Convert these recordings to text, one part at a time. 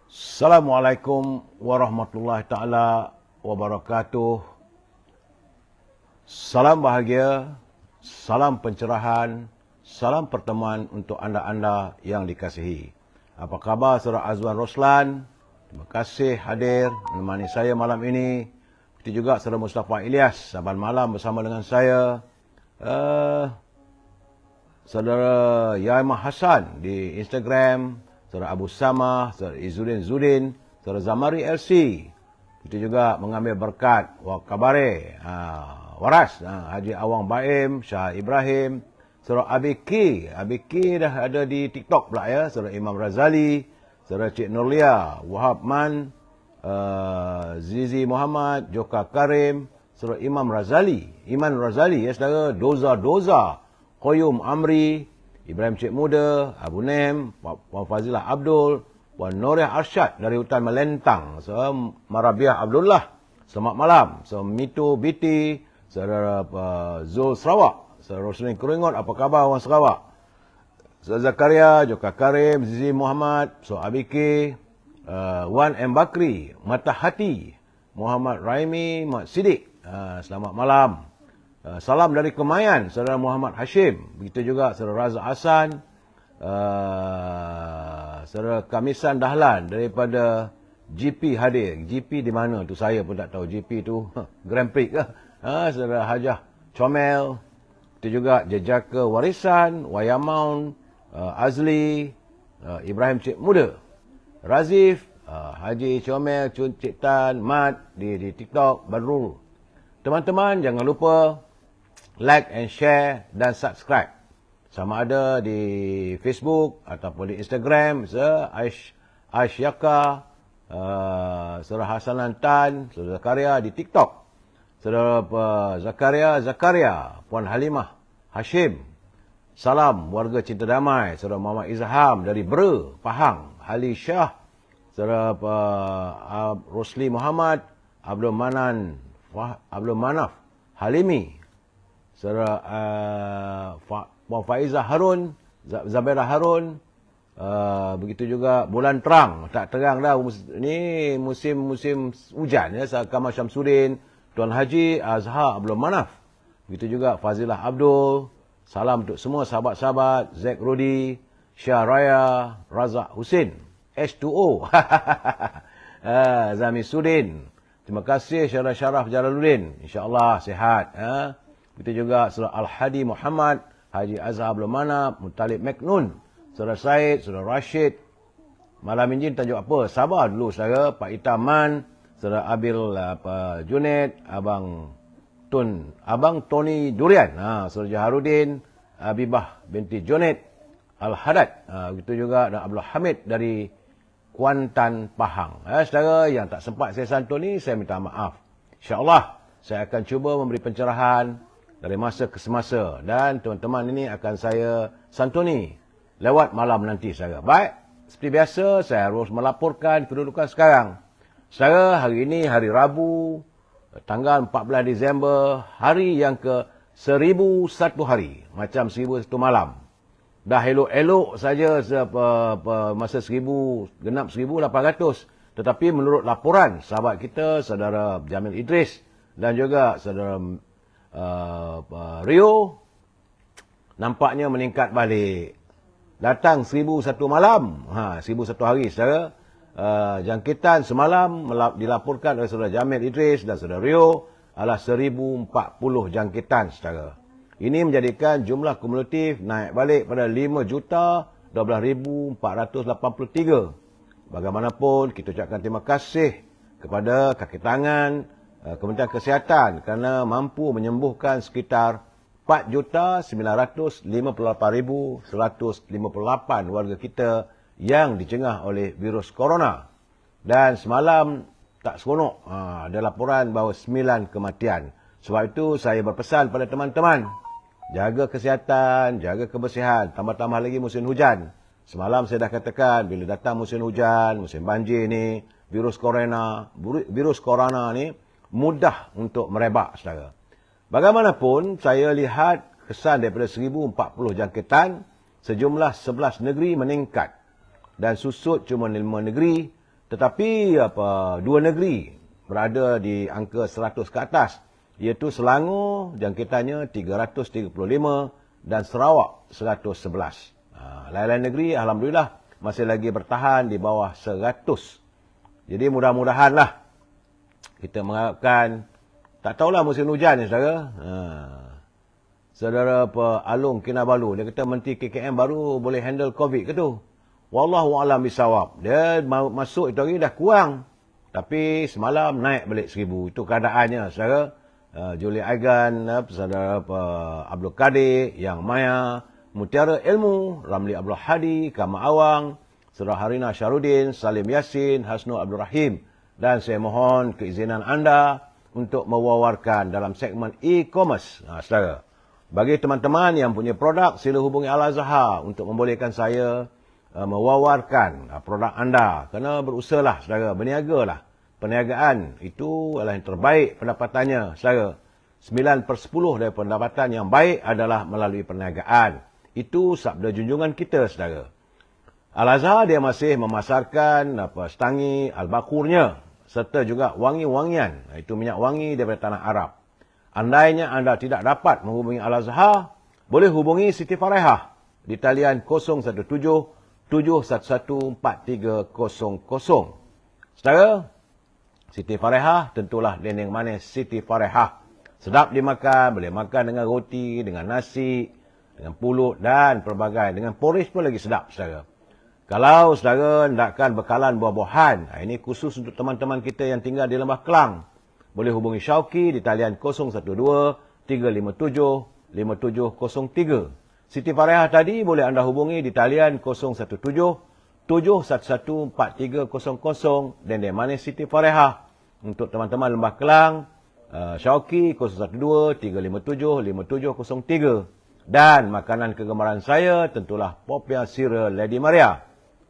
Assalamualaikum warahmatullahi taala wabarakatuh. Salam bahagia, salam pencerahan, salam pertemuan untuk anda-anda yang dikasihi. Apa khabar saudara Azwan Roslan? Terima kasih hadir menemani saya malam ini. Begitu juga saudara Mustafa Ilyas saban malam bersama dengan saya. Saudara Yaimah Hassan di Instagram, saudara Abu Samah, saudara Izzuddin Zudin, saudara Zamari LC. Itu juga mengambil berkat Wakabare, Waras, Haji Awang Baim, Shah Ibrahim, saudara Abiki. Abiki dah ada di TikTok pula ya. Saudara Imam Razali, saudara Cik Nurlia, Wahab Man, Zizi Muhammad, Joka Karim, saudara Iman Razali ya saudara, Doza, Qoyum Amri, Ibrahim Cik Muda, Abu Nem, Puan Fazilah Abdul, Puan Noriah Arsyad dari Hutan Melentang, Marabiah Abdullah, selamat malam. Mito Biti, saudara Zul Sarawak, saudara Roslin Keringot, apa khabar orang Sarawak? Saudara Zakaria, Joka Karim, Zizi Muhammad, Abiki, Wan M. Bakri, Mata Hati, Muhammad Raimi, Mat Siddiq, selamat malam. Salam dari Kemayan, saudara Muhammad Hashim. Begitu juga saudara Razak Hassan, saudara Kamisan Dahlan daripada GP hadir. GP di mana tu saya pun tak tahu. GP tu Grand Prix ke? Saudara Hajah Comel. Begitu juga Jejaka Warisan, Wayamaun, Azli, Ibrahim Cik Muda, Razif, Haji Comel, Cik Tan, Mat di TikTok, Badrul. Teman-teman jangan lupa like and share dan subscribe. Sama ada di Facebook ataupun di Instagram, Aish Yaka, saudara Hasanan Tan, saudara Zakaria di TikTok, saudara Zakaria, Puan Halimah Hashim. Salam warga cinta damai, saudara Muhammad Izham dari Bre, Pahang, Ali Shah, saudara Rosli Muhammad, Abdul Manaf Halimi, saudara Puan Faizah Harun, Zabira Harun, begitu juga Bulan Terang, tak terang dah, ni musim hujan ya, Kamal Syamsuddin, Tuan Haji Azhar Abdul Manaf, begitu juga Fazilah Abdul. Salam untuk semua sahabat-sahabat, Zack Rudi, Syah Raya, Razak Husin, H2O, Zami Sudin. Terima kasih Syaraf Jalaluddin. InsyaAllah sihat. Begitu juga saudara Al-Hadi Muhammad, Haji Azhar Abdul Manap, Mutalib Meknun, saudara Said, saudara Rashid. Malam ini tajuk apa? Sabar dulu saudara. Pak Itaman, saudara Abil Junaid, Abang Tony Durian, saudara Jaharuddin, Abibah binti Junaid Al-Hadad. Begitu juga dan Abdul Hamid dari Kuantan, Pahang. Saudara yang tak sempat saya santuni, saya minta maaf. InsyaAllah, saya akan cuba memberi pencerahan dari masa ke semasa. Dan teman-teman ini akan saya santuni lewat malam nanti, saudara. Baik, seperti biasa, saya harus melaporkan kedudukan sekarang. Saudara, hari ini hari Rabu, tanggal 14 Disember, hari yang ke 1001 hari. Macam 1001 malam. Dah elok-elok saja masa genap 1800. Tetapi menurut laporan sahabat kita, saudara Jamil Idris dan juga saudara Rio, nampaknya meningkat balik. Datang 1001 malam, 1001 hari saudara. Jangkitan semalam dilaporkan oleh saudara Jamil Idris dan saudara Rio adalah 1040 jangkitan saudara. Ini menjadikan jumlah kumulatif naik balik pada 5,12,483. Bagaimanapun, kita ucapkan terima kasih kepada kaki tangan Kementerian Kesihatan kerana mampu menyembuhkan sekitar 4,958,158 warga kita yang dicengah oleh virus corona. Dan semalam tak seronok, ada laporan bahawa 9 kematian. Sebab itu saya berpesan pada teman-teman, jaga kesihatan, jaga kebersihan, tambah-tambah lagi musim hujan. Semalam saya dah katakan, bila datang musim hujan, musim banjir ni, virus corona ni mudah untuk merebak, saudara. Bagaimanapun, saya lihat kesan daripada 1040 jangkitan, sejumlah 11 negeri meningkat. Dan susut cuma 5 negeri Tetapi dua negeri berada di angka 100 ke atas, iaitu Selangor jangkitannya 335 dan Sarawak 111. Lain-lain negeri alhamdulillah masih lagi bertahan di bawah 100. Jadi mudah-mudahanlah kita mengharapkan, tak tahulah musim hujan ni saudara. Saudara Alung Kinabalu, dia kata Menteri KKM baru boleh handle COVID ke tu? Wallahu a'lam bisawab. Dia masuk itu hari dah kurang. Tapi semalam naik balik 1000. Itu keadaannya saudara. Julie Aigan, saudara Abdul Kadir, Yang Maya, Mutiara Ilmu, Ramli Abdul Hadi, Kama Awang, saudara Harina Syarudin, Salim Yasin, Hasnul Abdul Rahim. Dan saya mohon keizinan anda untuk mewawarkan dalam segmen e-commerce. Saudara, bagi teman-teman yang punya produk, sila hubungi Al-Azhar untuk membolehkan saya mewawarkan produk anda. Kena berusahalah saudara, berniagalah. Perniagaan itu adalah yang terbaik pendapatannya saudara. 9/10 dari pendapatan yang baik adalah melalui perniagaan. Itu sabda junjungan kita saudara. Al-Azhar dia masih memasarkan Stangi Al-Bakurnya serta juga wangi-wangian. Itu minyak wangi daripada tanah Arab. Andainya anda tidak dapat menghubungi Al-Azhar, boleh hubungi Siti Farehah di talian 017 711 4300. Saudara, Siti Farehah tentulah dendeng manis Siti Farehah. Sedap dimakan, boleh makan dengan roti, dengan nasi, dengan pulut dan pelbagai. Dengan porridge pun lagi sedap saudara. Kalau saudara hendakkan bekalan buah-buahan, ini khusus untuk teman-teman kita yang tinggal di Lembah Kelang, boleh hubungi Syauqi di talian 012 357 5703. Siti Farehah tadi boleh anda hubungi di talian 017 711 4300. Dendeng manis Siti Farehah. Untuk teman-teman Lembah Kelang, Syauqi 012 357 5703. Dan makanan kegemaran saya tentulah Popiah Sira Lady Maria.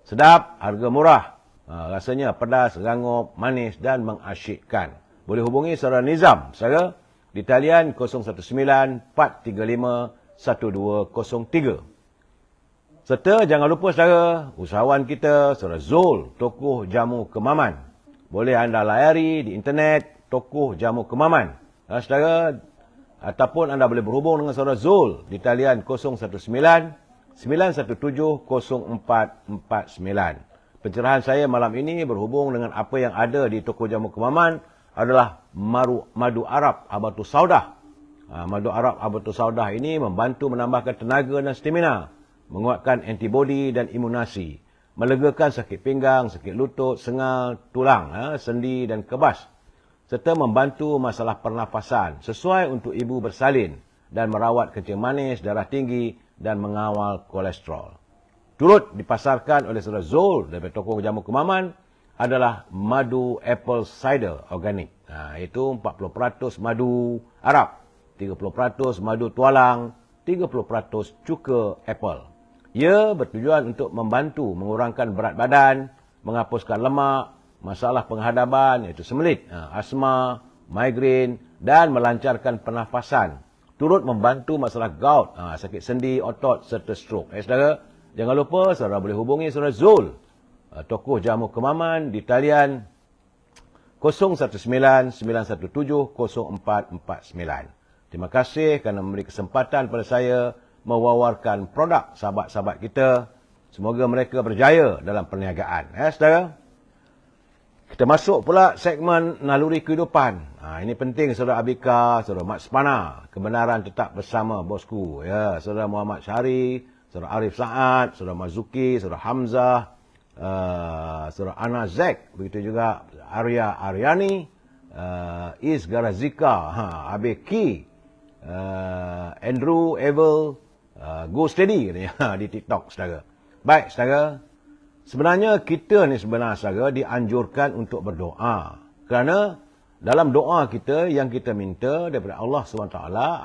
Sedap, harga murah. Rasanya pedas, rangup, manis dan mengasyikkan. Boleh hubungi saudara Nizam saudara di talian 019 435 1203. Serta jangan lupa saudara, usahawan kita saudara Zul, tokoh jamu kemaman. Boleh anda layari di internet tokoh jamu kemaman. Saudara, ataupun anda boleh berhubung dengan saudara Zul di talian 019 917 0449. Pencerahan saya malam ini berhubung dengan apa yang ada di toko jamu kemaman adalah madu Arab Habatus Saudah. Madu Arab Habatus Saudah ini membantu menambahkan tenaga dan stamina, menguatkan antibodi dan imunasi, melegakan sakit pinggang, sakit lutut, sengal, tulang, sendi dan kebas, serta membantu masalah pernafasan sesuai untuk ibu bersalin dan merawat kencing manis, darah tinggi dan mengawal kolesterol. Turut dipasarkan oleh saudara Zul dari toko jamu kemaman adalah madu apple cider organik. Itu 40% madu Arab, 30% madu tualang, 30% cuka apple. Ia bertujuan untuk membantu mengurangkan berat badan, menghapuskan lemak, masalah penghadapan iaitu sembelit, asma, migrain dan melancarkan pernafasan. Turut membantu masalah gout, sakit sendi, otot serta stroke. Saudara, jangan lupa saudara boleh hubungi saudara Zul, tokoh jamu kemaman di talian 019 917 0449. Terima kasih kerana memberi kesempatan pada saya mewawarkan produk sahabat-sahabat kita. Semoga mereka berjaya dalam perniagaan. Saudara, kita masuk pula segmen naluri kehidupan. Ini penting saudara Abika, saudara Mat Sepana. Kebenaran tetap bersama bosku. Ya, saudara Muhammad Syahri, saudara Arif Saad, saudara Mazuki, saudara Hamzah, saudara Ana Zek, begitu juga Arya Aryani, Is Garazika, Abeki, Andrew Evel, Go Steady di TikTok saudara. Baik saudara, sebenarnya kita ni saudara dianjurkan untuk berdoa. Kerana dalam doa kita yang kita minta daripada Allah SWT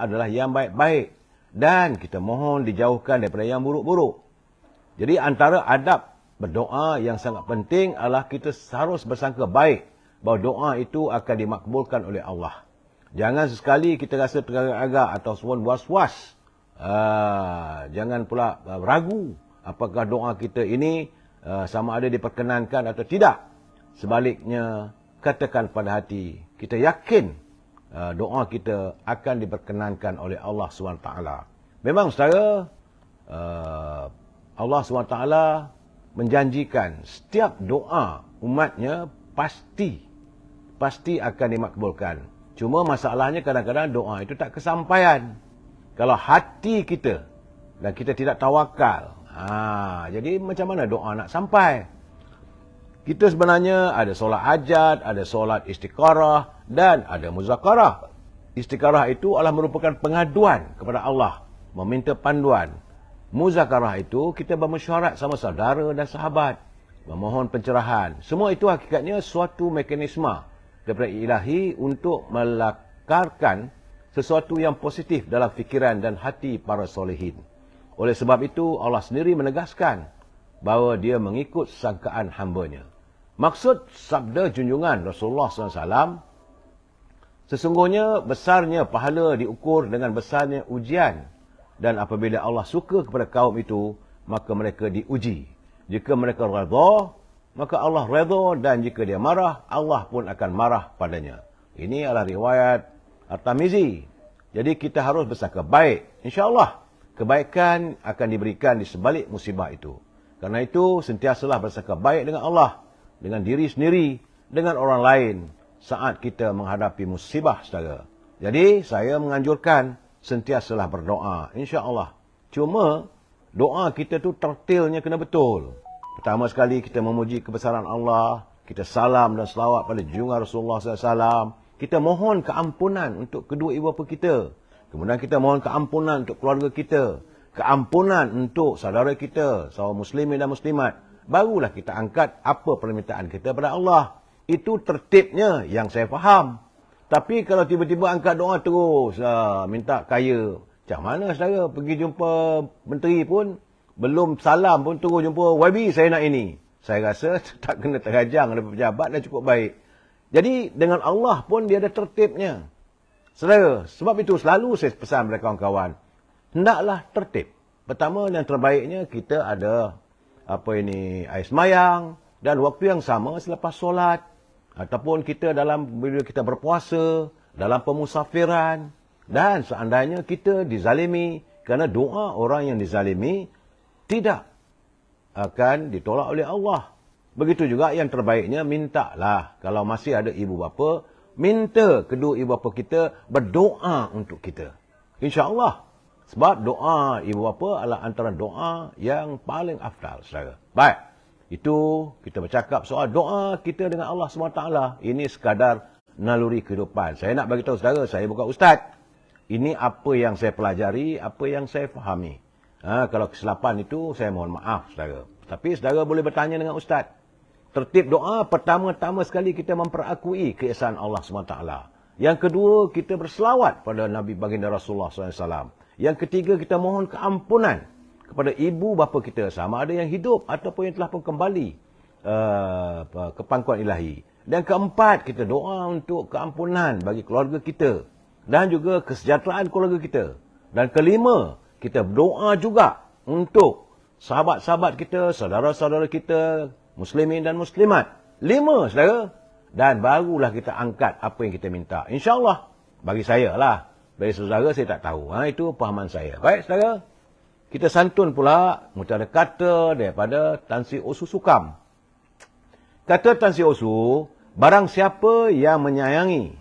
adalah yang baik-baik. Dan kita mohon dijauhkan daripada yang buruk-buruk. Jadi antara adab berdoa yang sangat penting adalah kita harus bersangka baik bahawa doa itu akan dimakbulkan oleh Allah. Jangan sesekali kita rasa teragak-agak ataupun was-was. Jangan pula ragu apakah doa kita ini sama ada diperkenankan atau tidak. Sebaliknya, katakan pada hati, kita yakin doa kita akan diperkenankan oleh Allah SWT. Memang saudara, Allah SWT menjanjikan setiap doa umatnya pasti akan dimakbulkan. Cuma masalahnya kadang-kadang doa itu tak kesampaian. Kalau hati kita dan kita tidak tawakal, jadi macam mana doa nak sampai? Kita sebenarnya ada solat hajat, ada solat istikharah dan ada muzakarah. Istikharah itu adalah merupakan pengaduan kepada Allah, meminta panduan. Muzakarah itu kita bermesyuarat sama saudara dan sahabat, memohon pencerahan. Semua itu hakikatnya suatu mekanisme daripada ilahi untuk melakarkan sesuatu yang positif dalam fikiran dan hati para solehin. Oleh sebab itu Allah sendiri menegaskan bahawa dia mengikut sangkaan hambanya. Maksud sabda junjungan Rasulullah SAW, sesungguhnya besarnya pahala diukur dengan besarnya ujian. Dan apabila Allah suka kepada kaum itu, maka mereka diuji. Jika mereka redha, maka Allah redha, dan jika dia marah, Allah pun akan marah padanya. Ini adalah riwayat At-Tirmizi. Jadi kita harus bersangka baik. InsyaAllah, kebaikan akan diberikan di sebalik musibah itu. Karena itu, sentiasalah bersangka baik dengan Allah, dengan diri sendiri, dengan orang lain saat kita menghadapi musibah, saudara. Jadi, saya menganjurkan sentiasalah berdoa, insya-Allah. Cuma, doa kita tu tertilnya kena betul. Pertama sekali, kita memuji kebesaran Allah, kita salam dan selawat pada junjungan Rasulullah SAW, kita mohon keampunan untuk kedua ibu bapa kita. Kemudian kita mohon keampunan untuk keluarga kita, keampunan untuk saudara kita, saudara muslimin dan muslimat. Barulah kita angkat apa permintaan kita pada Allah. Itu tertibnya yang saya faham. Tapi kalau tiba-tiba angkat doa terus, minta kaya. Macam mana saudara pergi jumpa menteri pun, belum salam pun terus jumpa, YB saya nak ini. Saya rasa tak kena terajang oleh pejabat dah cukup baik. Jadi dengan Allah pun dia ada tertibnya. Saudara, sebab itu selalu saya pesan kepada kawan-kawan, hendaklah tertib. Pertama yang terbaiknya kita ada air semayang, dan waktu yang sama selepas solat, ataupun kita bila kita berpuasa, dalam pemusafiran, dan seandainya kita dizalimi, kerana doa orang yang dizalimi tidak akan ditolak oleh Allah. Begitu juga yang terbaiknya, mintalah, kalau masih ada ibu bapa, minta kedua ibu bapa kita berdoa untuk kita. InsyaAllah. Sebab doa ibu bapa adalah antara doa yang paling afdal, saudara. Baik, itu kita bercakap soal doa kita dengan Allah SWT. Ini sekadar naluri kehidupan. Saya nak bagi tahu saudara, saya bukan ustaz. Ini apa yang saya pelajari, apa yang saya fahami. Kalau kesilapan itu, saya mohon maaf, saudara. Tapi saudara boleh bertanya dengan ustaz. Tertib doa, pertama-tama sekali kita memperakui keesaan Allah SWT. Yang kedua, kita berselawat pada Nabi Baginda Rasulullah SAW. Yang ketiga, kita mohon keampunan kepada ibu bapa kita, sama ada yang hidup ataupun yang telah pun kembali ke pangkuan ilahi. Dan keempat, kita doa untuk keampunan bagi keluarga kita dan juga kesejahteraan keluarga kita. Dan kelima, kita berdoa juga untuk sahabat-sahabat kita, saudara-saudara kita, muslimin dan muslimat. 5, saudara. Dan barulah kita angkat apa yang kita minta. InsyaAllah, bagi saya lah. Bagi saudara, saya tak tahu. Itu pahaman saya. Baik, saudara. Kita santun pula, ada kata daripada Tan Sri Osu Sukam. Kata Tan Sri Osu, barang siapa yang menyayangi,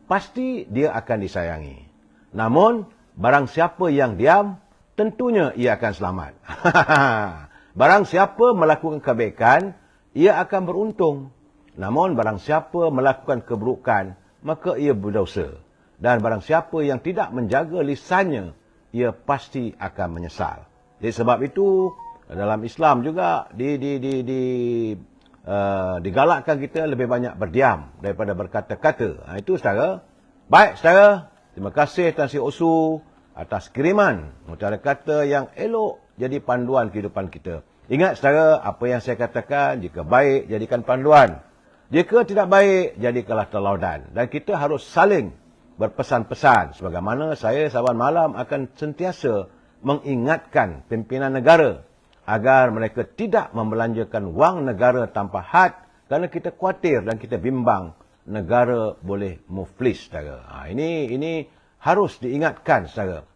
pasti dia akan disayangi. Namun, barang siapa yang diam, tentunya ia akan selamat. Barang siapa melakukan kebaikan, ia akan beruntung. Namun, barang siapa melakukan keburukan, maka ia berdosa. Dan barang siapa yang tidak menjaga lisannya, ia pasti akan menyesal. Jadi sebab itu, dalam Islam juga digalakkan kita lebih banyak berdiam daripada berkata-kata. Itu saudara. Baik saudara, terima kasih Tan Sri Osu atas kiriman mutiara kata yang elok jadi panduan kehidupan kita. Ingat saudara, apa yang saya katakan, jika baik, jadikan panduan. Jika tidak baik, jadikanlah telaudan. Dan kita harus saling berpesan-pesan. Sebagaimana saya sahabat malam akan sentiasa mengingatkan pimpinan negara agar mereka tidak membelanjakan wang negara tanpa had Kerana kita khawatir dan kita bimbang negara boleh muflis, saudara. Ini harus diingatkan, saudara.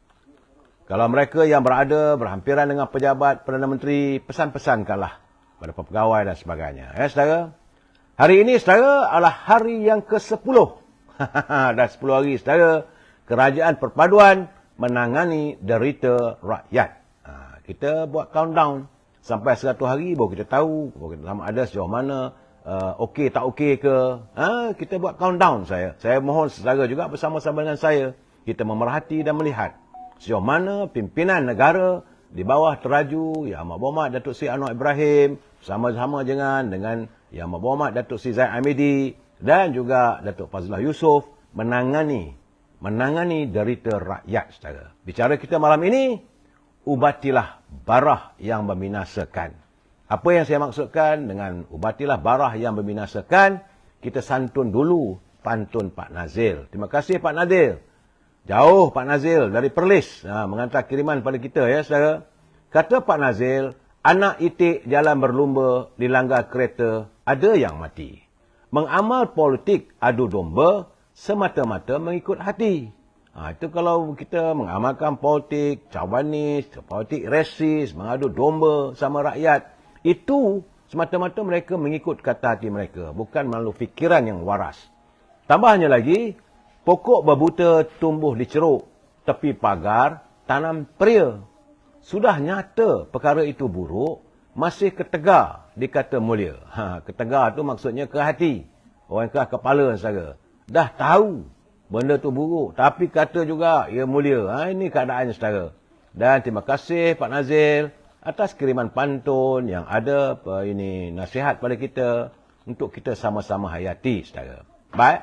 Kalau mereka yang berada berhampiran dengan pejabat Perdana Menteri, pesan-pesankanlah pada pegawai dan sebagainya. Ya, saudara. Hari ini, saudara, adalah hari yang ke-10. Dah 10 hari, saudara. Kerajaan Perpaduan menangani derita rakyat. Kita buat countdown. Sampai 100 hari baru kita tahu, baru kita sama ada sejauh mana, okey tak okey ke. Kita buat countdown, saya. Saya mohon saudara juga bersama-sama dengan saya. Kita memerhati dan melihat sejauh mana pimpinan negara di bawah teraju Yang Amat Berhormat Datuk Seri Anwar Ibrahim sama-sama dengan Yang Amat Berhormat Datuk Seri Zaid Hamidi dan juga Datuk Fazlullah Yusof menangani derita rakyat, saudara. Bicara kita malam ini, ubatilah barah yang membinasakan. Apa yang saya maksudkan dengan ubatilah barah yang membinasakan? Kita santun dulu pantun Pak Nazil. Terima kasih Pak Nazil. Jauh Pak Nazil dari Perlis mengantar kiriman pada kita, ya saudara. Kata Pak Nazil, anak itik jalan berlumba dilanggar kereta, ada yang mati. Mengamal politik adu domba semata-mata mengikut hati. Itu kalau kita mengamalkan politik cabanis, politik resis, mengadu domba sama rakyat, itu semata-mata mereka mengikut kata hati mereka, bukan melalui fikiran yang waras. Tambahnya lagi, pokok berbuta tumbuh di ceruk, tepi pagar tanam peria. Sudah nyata perkara itu buruk, masih ketegar dikata mulia. Ketegar tu maksudnya ke hati. Orang ke kepala, saudara. Dah tahu benda tu buruk, tapi kata juga ia mulia. Ini keadaannya, saudara. Dan terima kasih Pak Nazil atas kiriman pantun yang ada nasihat pada kita untuk kita sama-sama hayati, saudara. Baik,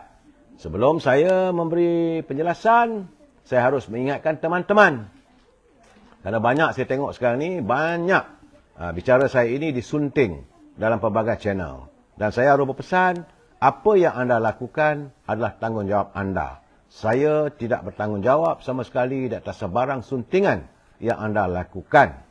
sebelum saya memberi penjelasan, saya harus mengingatkan teman-teman. Kerana banyak saya tengok sekarang ni, banyak bicara saya ini disunting dalam pelbagai channel. Dan saya harus berpesan, apa yang anda lakukan adalah tanggungjawab anda. Saya tidak bertanggungjawab sama sekali di atas sebarang suntingan yang anda lakukan.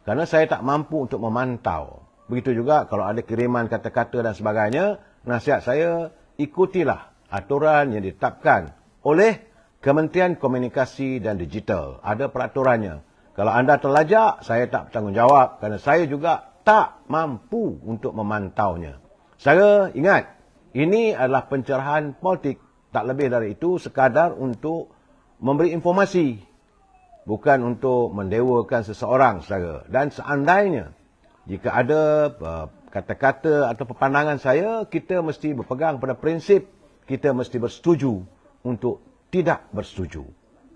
Kerana saya tak mampu untuk memantau. Begitu juga kalau ada kiriman kata-kata dan sebagainya, nasihat saya, ikutilah aturan yang ditetapkan oleh Kementerian Komunikasi dan Digital. Ada peraturannya. Kalau anda terlajak, saya tak bertanggungjawab kerana saya juga tak mampu untuk memantaunya. Saya ingat, ini adalah pencerahan politik. Tak lebih dari itu, sekadar untuk memberi informasi. Bukan untuk mendewakan seseorang, saudara. Dan seandainya, jika ada kata-kata atau pandangan saya, kita mesti berpegang pada prinsip, kita mesti bersetuju untuk tidak bersetuju.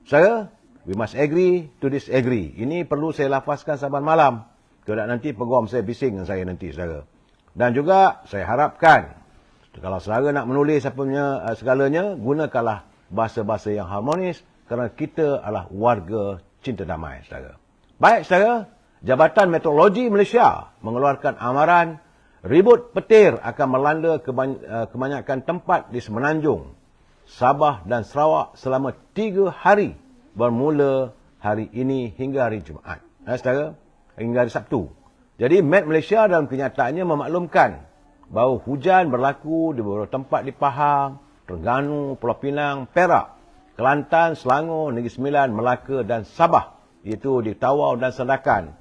Saudara, we must agree to disagree. Ini perlu saya lafazkan saban malam. Kalau nanti peguam saya bising dengan saya nanti, saudara. Dan juga, saya harapkan, kalau saudara nak menulis segalanya, gunakanlah bahasa-bahasa yang harmonis kerana kita adalah warga cinta damai, saudara. Baik, saudara, Jabatan Meteorologi Malaysia mengeluarkan amaran ribut petir akan melanda kebanyakan tempat di Semenanjung, Sabah dan Sarawak selama 3 hari bermula hari ini hingga hari Jumaat. Saudara, hingga hari Sabtu. Jadi, Met Malaysia dalam kenyataannya memaklumkan bahawa hujan berlaku di beberapa tempat di Pahang, Terengganu, Pulau Pinang, Perak, Kelantan, Selangor, Negeri Sembilan, Melaka dan Sabah, iaitu di Tawau dan Sandakan.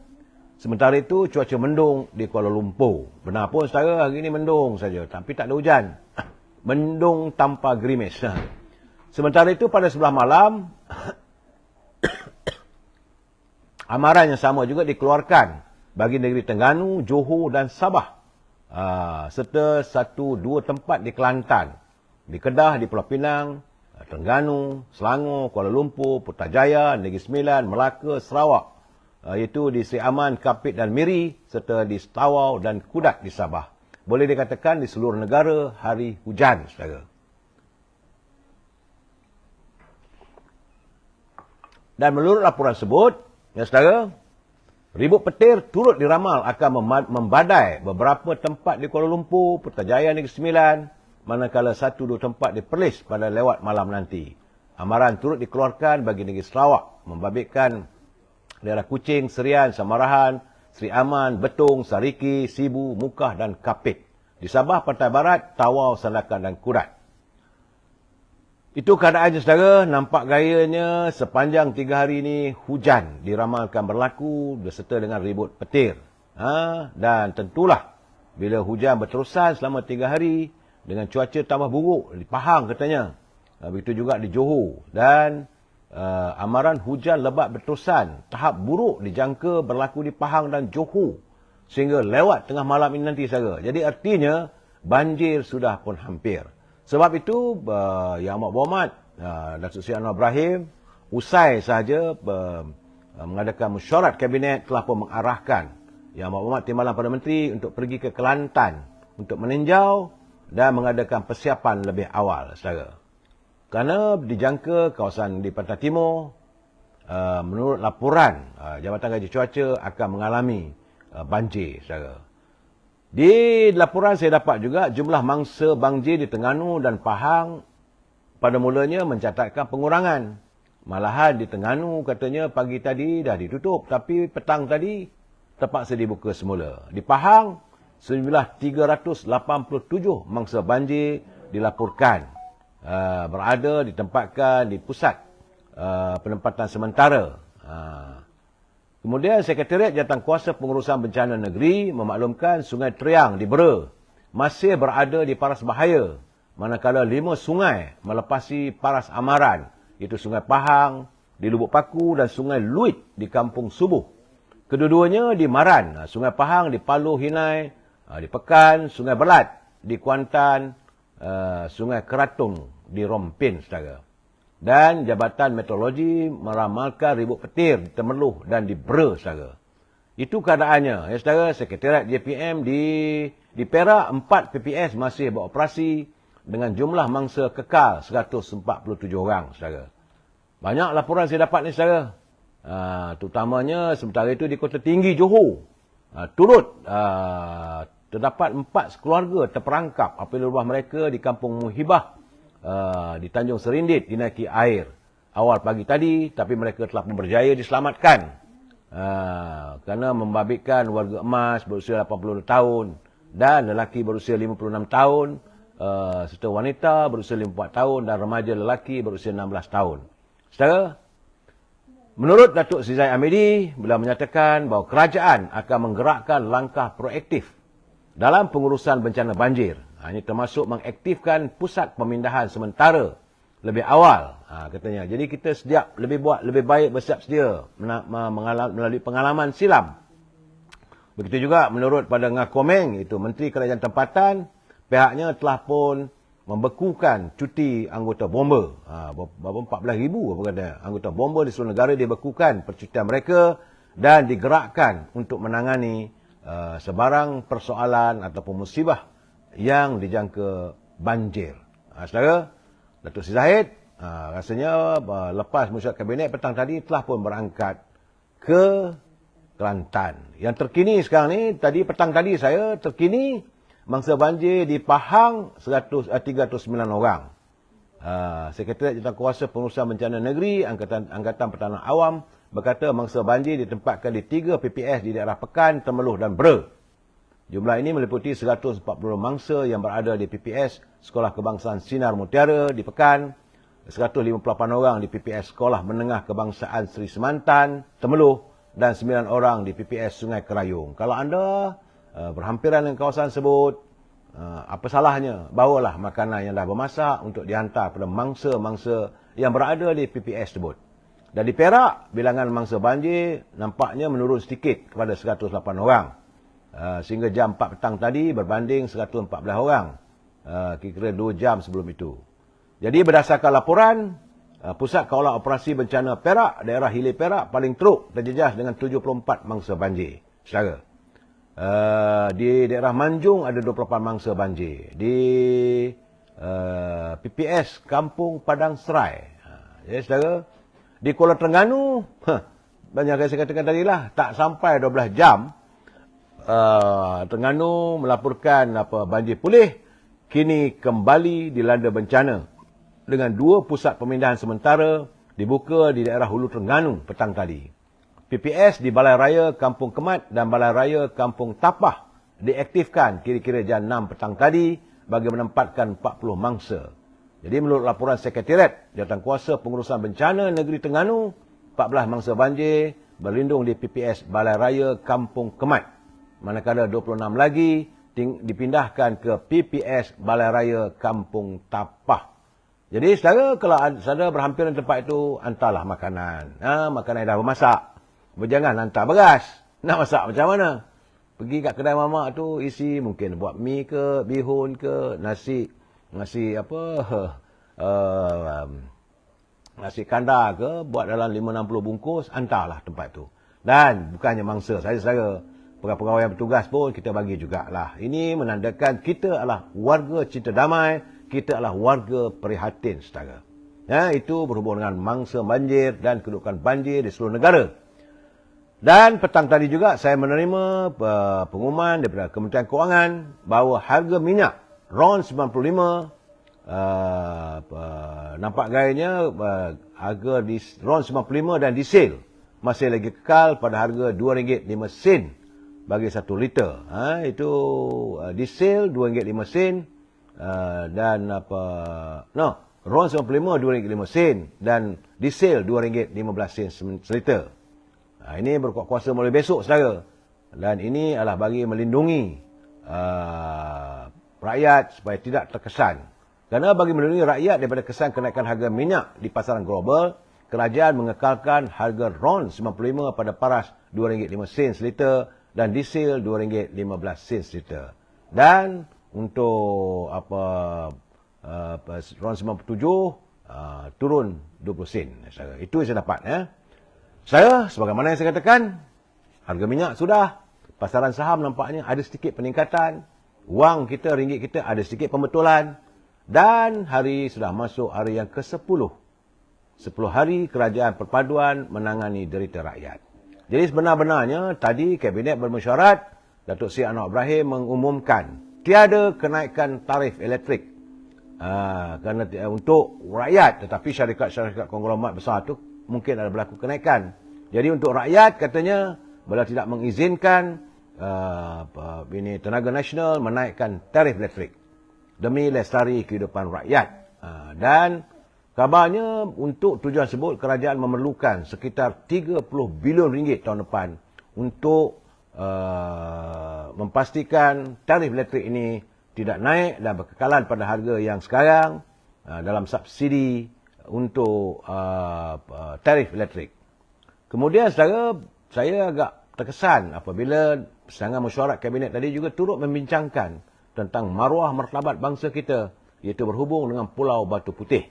Sementara itu, cuaca mendung di Kuala Lumpur. Benar pun, saudara, hari ini mendung saja, tapi tak ada hujan. Mendung tanpa gerimis. Sementara itu, pada sebelah malam, amaran yang sama juga dikeluarkan bagi negeri Terengganu, Johor dan Sabah. Serta 1-2 tempat di Kelantan, di Kedah, di Pulau Pinang, Terengganu, Selangor, Kuala Lumpur, Putrajaya, Negeri Sembilan, Melaka, Sarawak, iaitu di Seri Aman, Kapit dan Miri, serta di Tawau dan Kudat di Sabah. Boleh dikatakan di seluruh negara hari hujan, saudara. Dan menurut laporan sebut, ya saudara, ribut petir turut diramal akan membadai beberapa tempat di Kuala Lumpur, Putrajaya, Negeri Sembilan, manakala 1-2 tempat di Perlis pada lewat malam nanti. Amaran turut dikeluarkan bagi negeri Sarawak, membabitkan daerah Kuching, Serian, Samarahan, Seri Aman, Betong, Sariki, Sibu, Mukah dan Kapit. Di Sabah, pantai barat, Tawau, Sandakan dan Kudat. Itu keadaannya saudara, nampak gayanya sepanjang 3 hari ini hujan diramalkan berlaku beserta dengan ribut petir. Dan tentulah bila hujan berterusan selama 3 hari dengan cuaca tambah buruk di Pahang katanya. Begitu juga di Johor. Dan amaran hujan lebat berterusan tahap buruk dijangka berlaku di Pahang dan Johor sehingga lewat tengah malam ini nanti saudara. Jadi artinya banjir sudah pun hampir. Sebab itu, Yang Amat Berhormat Datuk Seri Anwar Ibrahim usai sahaja mengadakan mesyuarat kabinet telah pun mengarahkan Yang Amat Berhormat Timbalan Perdana Menteri untuk pergi ke Kelantan untuk meninjau dan mengadakan persiapan lebih awal, saudara. Kerana dijangka kawasan di Pantai Timur, menurut laporan Jabatan Kaji Cuaca akan mengalami banjir, saudara. Di laporan saya dapat juga jumlah mangsa banjir di Terengganu dan Pahang pada mulanya mencatatkan pengurangan. Malahan di Terengganu katanya pagi tadi dah ditutup, tapi petang tadi terpaksa dibuka semula. Di Pahang, sejumlah 387 mangsa banjir dilaporkan berada ditempatkan di pusat penempatan sementara. Kemudian Sekretariat Jawatankuasa Pengurusan Bencana Negeri memaklumkan Sungai Teriang di Bera masih berada di paras bahaya, manakala 5 sungai melepasi paras amaran, iaitu Sungai Pahang di Lubuk Paku dan Sungai Luit di Kampung Subuh. Kedua-duanya di Maran, Sungai Pahang di Paluh Hinai, di Pekan, Sungai Belat di Kuantan, Sungai Keratung di Rompin, saudara. Dan Jabatan Meteorologi meramalkan ribut petir di Temerloh dan di Bera, saudara. Itu keadaannya. Ya, saudara, Sekretariat JPM di Perak, 4 PPS masih beroperasi dengan jumlah mangsa kekal 147 orang, saudara. Banyak laporan saya dapat ni, saudara. Terutamanya sementara itu di Kota Tinggi, Johor. Turut terdapat 4 keluarga terperangkap apabila rumah mereka di Kampung Muhibah di Tanjung Serindit dinaiki air awal pagi tadi, tapi mereka telah berjaya diselamatkan kerana membabitkan warga emas berusia 82 tahun dan lelaki berusia 56 tahun serta wanita berusia 54 tahun dan remaja lelaki berusia 16 tahun. Saudara, menurut Datuk Seri Zahid Hamidi, beliau menyatakan bahawa kerajaan akan menggerakkan langkah proaktif dalam pengurusan bencana banjir. Ini termasuk mengaktifkan pusat pemindahan sementara lebih awal, katanya. Jadi kita lebih baik bersiap sedia melalui pengalaman silam. Begitu juga menurut pada Ngakomeng, itu Menteri Kerajaan Tempatan, pihaknya telah pun membekukan cuti anggota bomba. Berapa 14,000 apa kata anggota bomba di seluruh negara dibekukan percutian mereka dan digerakkan untuk menangani sebarang persoalan ataupun musibah yang dijangka banjir. Saudara, Datuk Seri Zahid rasanya lepas mesyuarat kabinet petang tadi telah pun berangkat ke Kelantan. Yang terkini sekarang ni, petang tadi saya terkini mangsa banjir di Pahang 309 orang. Sekretariat Jawatankuasa Pengurusan Bencana Negeri Angkatan Pertahanan Awam berkata mangsa banjir ditempatkan di 3 PPS di daerah Pekan, Temerloh dan Bera. Jumlah ini meliputi 140 mangsa yang berada di PPS Sekolah Kebangsaan Sinar Mutiara di Pekan, 158 orang di PPS Sekolah Menengah Kebangsaan Seri Semantan, Temerloh dan 9 orang di PPS Sungai Kerayung. Kalau anda berhampiran dengan kawasan tersebut, apa salahnya bawalah makanan yang dah bermasak untuk dihantar kepada mangsa-mangsa yang berada di PPS tersebut. Dan di Perak, bilangan mangsa banjir nampaknya menurun sedikit kepada 108 orang. Sehingga jam 4 petang tadi berbanding 114 orang. Kira-kira 2 jam sebelum itu. Jadi berdasarkan laporan, Pusat Kawalan Operasi Bencana Perak, daerah Hilir Perak paling teruk terjejas dengan 74 mangsa banjir. Saudara. Di daerah Manjung ada 28 mangsa banjir. Di PPS Kampung Padang Serai. Ya, saudara. Di Kuala Terengganu, banyak yang saya katakan tadi lah, tak sampai 12 jam, Terengganu melaporkan banjir pulih, kini kembali dilanda bencana dengan 2 pusat pemindahan sementara dibuka di daerah Hulu Terengganu petang tadi. PPS di Balai Raya Kampung Kemat dan Balai Raya Kampung Tapah diaktifkan kira-kira jam 6 petang tadi bagi menempatkan 40 mangsa. Jadi menurut laporan Sekretariat Jawatankuasa Pengurusan Bencana Negeri Terengganu, 14 mangsa banjir berlindung di PPS Balai Raya Kampung Kemat. Manakala 26 lagi dipindahkan ke PPS Balai Raya Kampung Tapah. Jadi saudara, kalau saudara berhampiran tempat itu, hantarlah makanan. Makanan yang dah bermasak. Jangan hantar beras. Nak masak macam mana? Pergi kat kedai mamak tu, isi mungkin buat mi ke, bihun ke, nasi apa, nasi kandar ke, buat dalam 5-60 bungkus, hantarlah tempat tu. Dan bukannya mangsa, saya pegawai yang bertugas pun kita bagi jugalah. Ini menandakan kita adalah warga cinta damai, kita adalah warga prihatin, saudara. Itu berhubung dengan mangsa banjir dan kedudukan banjir di seluruh negara. Dan petang tadi juga saya menerima pengumuman daripada Kementerian Kewangan bahawa harga minyak RON 95 nampak gayanya harga di RON 95 dan diesel masih lagi kekal pada harga RM2.05 bagi 1 liter. Itu diesel RM2.05 dan RON 95 RM2.05 dan diesel RM2.15 seliter. Ini berkuat kuasa mulai besok, saudara. Dan ini adalah bagi melindungi rakyat supaya tidak terkesan. Kerana bagi melindungi rakyat daripada kesan kenaikan harga minyak di pasaran global, kerajaan mengekalkan harga RON 95 pada paras RM2.05 seliter dan diesel RM2.15 seliter. Dan untuk RON 97 turun 20 sen. Itu yang saya dapat. Saya, sebagaimana yang saya katakan, harga minyak sudah, pasaran saham nampaknya ada sedikit peningkatan, wang kita, ringgit kita ada sedikit pembetulan, dan hari sudah masuk hari yang ke-10. 10 hari kerajaan perpaduan menangani derita rakyat. Jadi sebenar-benarnya, tadi Kabinet bermesyuarat, Datuk Seri Anwar Ibrahim mengumumkan tiada kenaikan tarif elektrik kerana untuk rakyat, tetapi syarikat-syarikat konglomerat besar itu mungkin ada berlaku kenaikan. Jadi untuk rakyat katanya beliau tidak mengizinkan Tenaga Nasional menaikkan tarif elektrik demi lestari kehidupan rakyat. Dan kabarnya untuk tujuan tersebut kerajaan memerlukan sekitar 30 bilion ringgit tahun depan untuk memastikan tarif elektrik ini tidak naik dan berkekalan pada harga yang sekarang dalam subsidi untuk tarif elektrik. Kemudian saya agak terkesan apabila persidangan mesyuarat Kabinet tadi juga turut membincangkan tentang maruah martabat bangsa kita, iaitu berhubung dengan Pulau Batu Putih.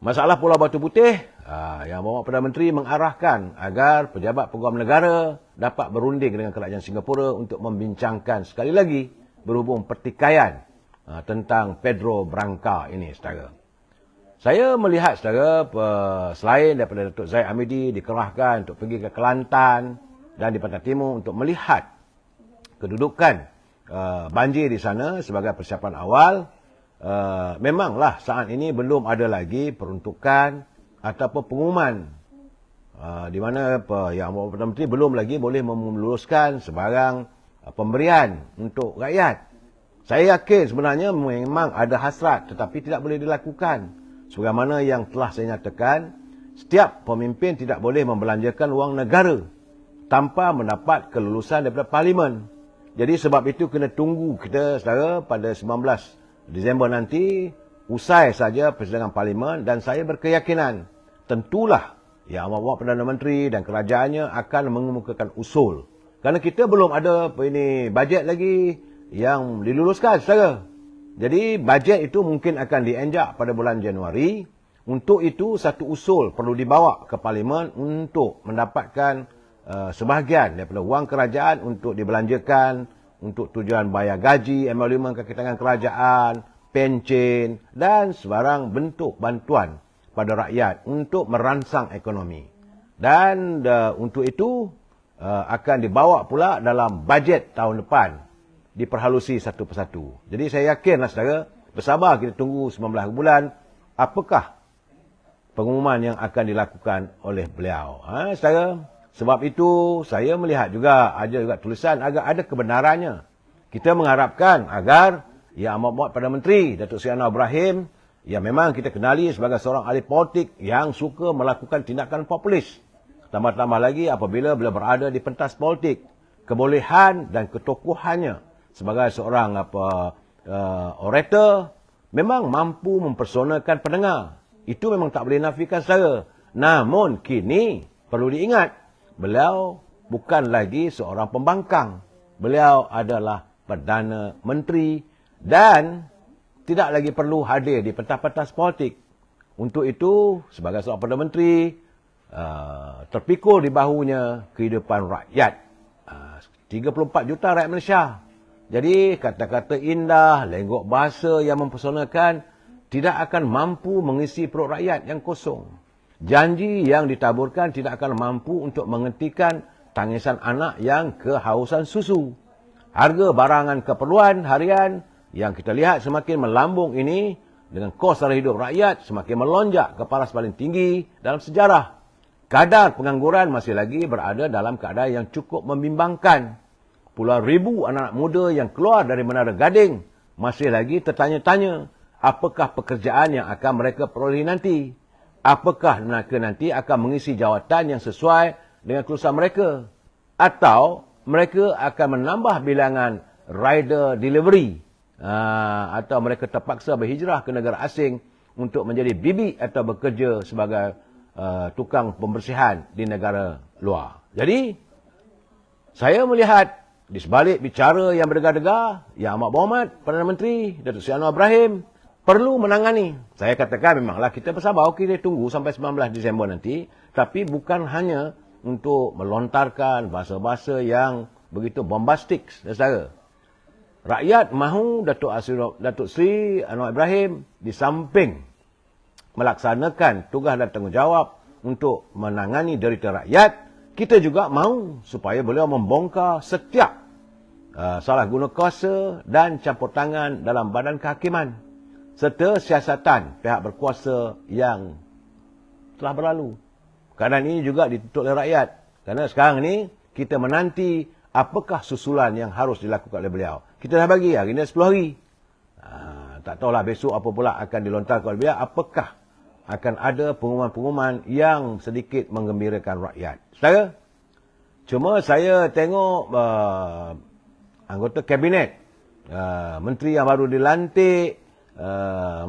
Masalah Pulau Batu Putih, yang Bapak Perdana Menteri mengarahkan agar pejabat peguam negara dapat berunding dengan kerajaan Singapura untuk membincangkan sekali lagi berhubung pertikaian tentang Pedro Branca ini, saudara. Saya melihat, saudara, selain daripada Datuk Zahid Hamidi dikerahkan untuk pergi ke Kelantan dan di Pantai Timur untuk melihat kedudukan banjir di sana sebagai persiapan awal, memanglah saat ini belum ada lagi peruntukan ataupun pengumuman di mana yang Perdana Menteri belum lagi boleh meluluskan sebarang pemberian untuk rakyat. Saya yakin sebenarnya memang ada hasrat tetapi tidak boleh dilakukan. Sebagaimana yang telah saya nyatakan, setiap pemimpin tidak boleh membelanjakan wang negara tanpa mendapat kelulusan daripada Parlimen. Jadi sebab itu kena tunggu kita, saudara, pada 19 Disember nanti, usai saja persidangan Parlimen, dan saya berkeyakinan, tentulah Yang Amat Perdana Menteri dan kerajaannya akan mengemukakan usul. Kerana kita belum ada bajet lagi yang diluluskan, saudara. Jadi bajet itu mungkin akan dienjak pada bulan Januari. Untuk itu satu usul perlu dibawa ke Parlimen untuk mendapatkan sebahagian daripada wang kerajaan untuk dibelanjakan untuk tujuan bayar gaji, emolumen kaki tangan kerajaan, pencen dan sebarang bentuk bantuan pada rakyat untuk merangsang ekonomi. Dan untuk itu akan dibawa pula dalam bajet tahun depan. Diperhalusi satu persatu. Jadi saya yakinlah, saudara, bersabar kita tunggu 19 bulan, apakah pengumuman yang akan dilakukan oleh beliau. Saudara, Sebab itu, saya melihat juga, ada juga tulisan agak ada kebenarannya. Kita mengharapkan agar Yang Amat Perdana Menteri Datuk Seri Anwar Ibrahim, yang memang kita kenali sebagai seorang ahli politik yang suka melakukan tindakan populis. Tambah-tambah lagi apabila beliau berada di pentas politik, kebolehan dan ketokohannya sebagai seorang orator memang mampu mempersonakan pendengar. Itu memang tak boleh nafikan saya. Namun kini perlu diingat, beliau bukan lagi seorang pembangkang. Beliau adalah Perdana Menteri dan tidak lagi perlu hadir di pentas-pentas politik. Untuk itu, sebagai seorang Perdana Menteri, terpikul di bahunya kehidupan rakyat. 34 juta rakyat Malaysia. Jadi, kata-kata indah, lenggok bahasa yang mempersonakan tidak akan mampu mengisi perut rakyat yang kosong. Janji yang ditaburkan tidak akan mampu untuk menghentikan tangisan anak yang kehausan susu. Harga barangan keperluan harian yang kita lihat semakin melambung ini, dengan kos sara hidup rakyat semakin melonjak ke paras paling tinggi dalam sejarah. Kadar pengangguran masih lagi berada dalam keadaan yang cukup membimbangkan. Puluhan ribu anak-anak muda yang keluar dari Menara Gading masih lagi tertanya-tanya apakah pekerjaan yang akan mereka peroleh nanti. Apakah mereka nanti akan mengisi jawatan yang sesuai dengan kelulusan mereka. Atau mereka akan menambah bilangan rider delivery. Atau mereka terpaksa berhijrah ke negara asing untuk menjadi bibi atau bekerja sebagai tukang pembersihan di negara luar. Jadi, saya melihat di sebalik bicara yang berdegar-degar, Yang Amat Berhormat Perdana Menteri Datuk Seri Anwar Ibrahim perlu menangani. Saya katakan memanglah kita bersabar, kita tunggu sampai 19 Disember nanti. Tapi bukan hanya untuk melontarkan bahasa-bahasa yang begitu bombastik, saudara. Rakyat mahu Datuk Seri Anwar Ibrahim di samping melaksanakan tugas dan tanggungjawab untuk menangani derita rakyat, kita juga mahu supaya beliau membongkar setiap salah guna kuasa dan campur tangan dalam badan kehakiman serta siasatan pihak berkuasa yang telah berlalu. Keadaan ini juga dituntut oleh rakyat. Kerana sekarang ini kita menanti apakah susulan yang harus dilakukan oleh beliau. Kita dah bagi hari ini 10 hari. Tak tahulah besok apa pula akan dilontarkan oleh beliau. Apakah akan ada pengumuman-pengumuman yang sedikit menggembirakan rakyat. Saudara, cuma saya tengok anggota kabinet, menteri yang baru dilantik,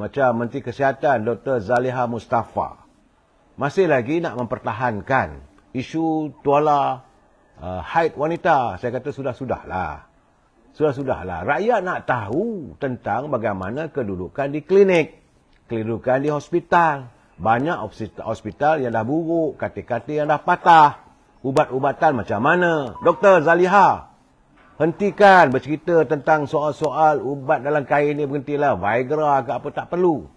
macam Menteri Kesihatan Dr. Zaliha Mustafa, masih lagi nak mempertahankan isu tuala haid wanita. Saya kata sudah-sudahlah. Sudah-sudahlah. Rakyat nak tahu tentang bagaimana kedudukan di klinik, kedudukan di hospital. Banyak hospital yang dah buruk, katil-katil yang dah patah. Ubat-ubatan macam mana? Dr. Zaliha, hentikan bercerita tentang soal-soal ubat dalam kain ni, berhentilah. Viagra ke apa tak perlu.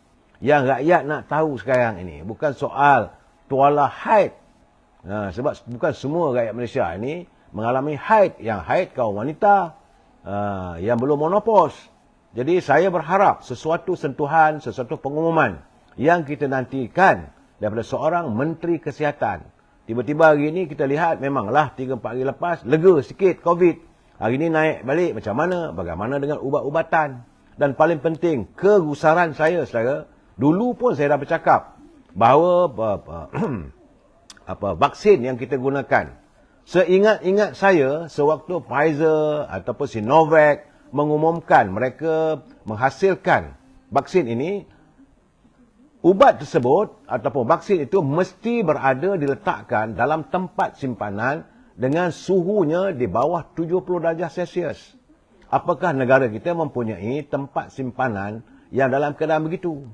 Yang rakyat nak tahu sekarang ini bukan soal tuala haid. Sebab bukan semua rakyat Malaysia ini mengalami haid. Yang haid kaum wanita yang belum menopause. Jadi saya berharap sesuatu sentuhan, sesuatu pengumuman yang kita nantikan daripada seorang Menteri Kesihatan. Tiba-tiba hari ini kita lihat memanglah 3-4 hari lepas lega sikit COVID. Hari ini naik balik macam mana? Bagaimana dengan ubat-ubatan? Dan paling penting, kegusaran saya, saudara. Dulu pun saya dah bercakap bahawa vaksin yang kita gunakan. Seingat-ingat saya, sewaktu Pfizer ataupun Sinovac mengumumkan mereka menghasilkan vaksin ini, ubat tersebut ataupun vaksin itu mesti berada diletakkan dalam tempat simpanan dengan suhunya di bawah 70 darjah Celsius. Apakah negara kita mempunyai tempat simpanan yang dalam keadaan begitu?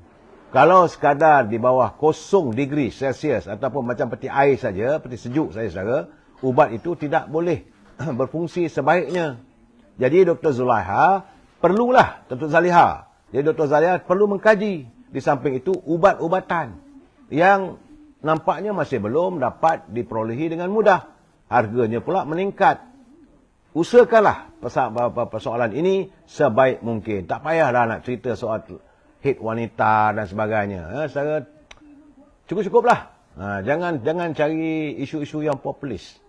Kalau sekadar di bawah 0 degree Celsius ataupun macam peti air saja, peti sejuk saja, saudara, ubat itu tidak boleh berfungsi sebaiknya. Jadi Dr. Zaliha perlulah, Dr. Zaliha. Jadi Dr. Zaliha perlu mengkaji. Di samping itu, ubat-ubatan yang nampaknya masih belum dapat diperolehi dengan mudah. Harganya pula meningkat. Usahakanlah persoalan ini sebaik mungkin. Tak payahlah nak cerita soal haid wanita dan sebagainya. Secara cukup-cukuplah. Jangan cari isu-isu yang populis.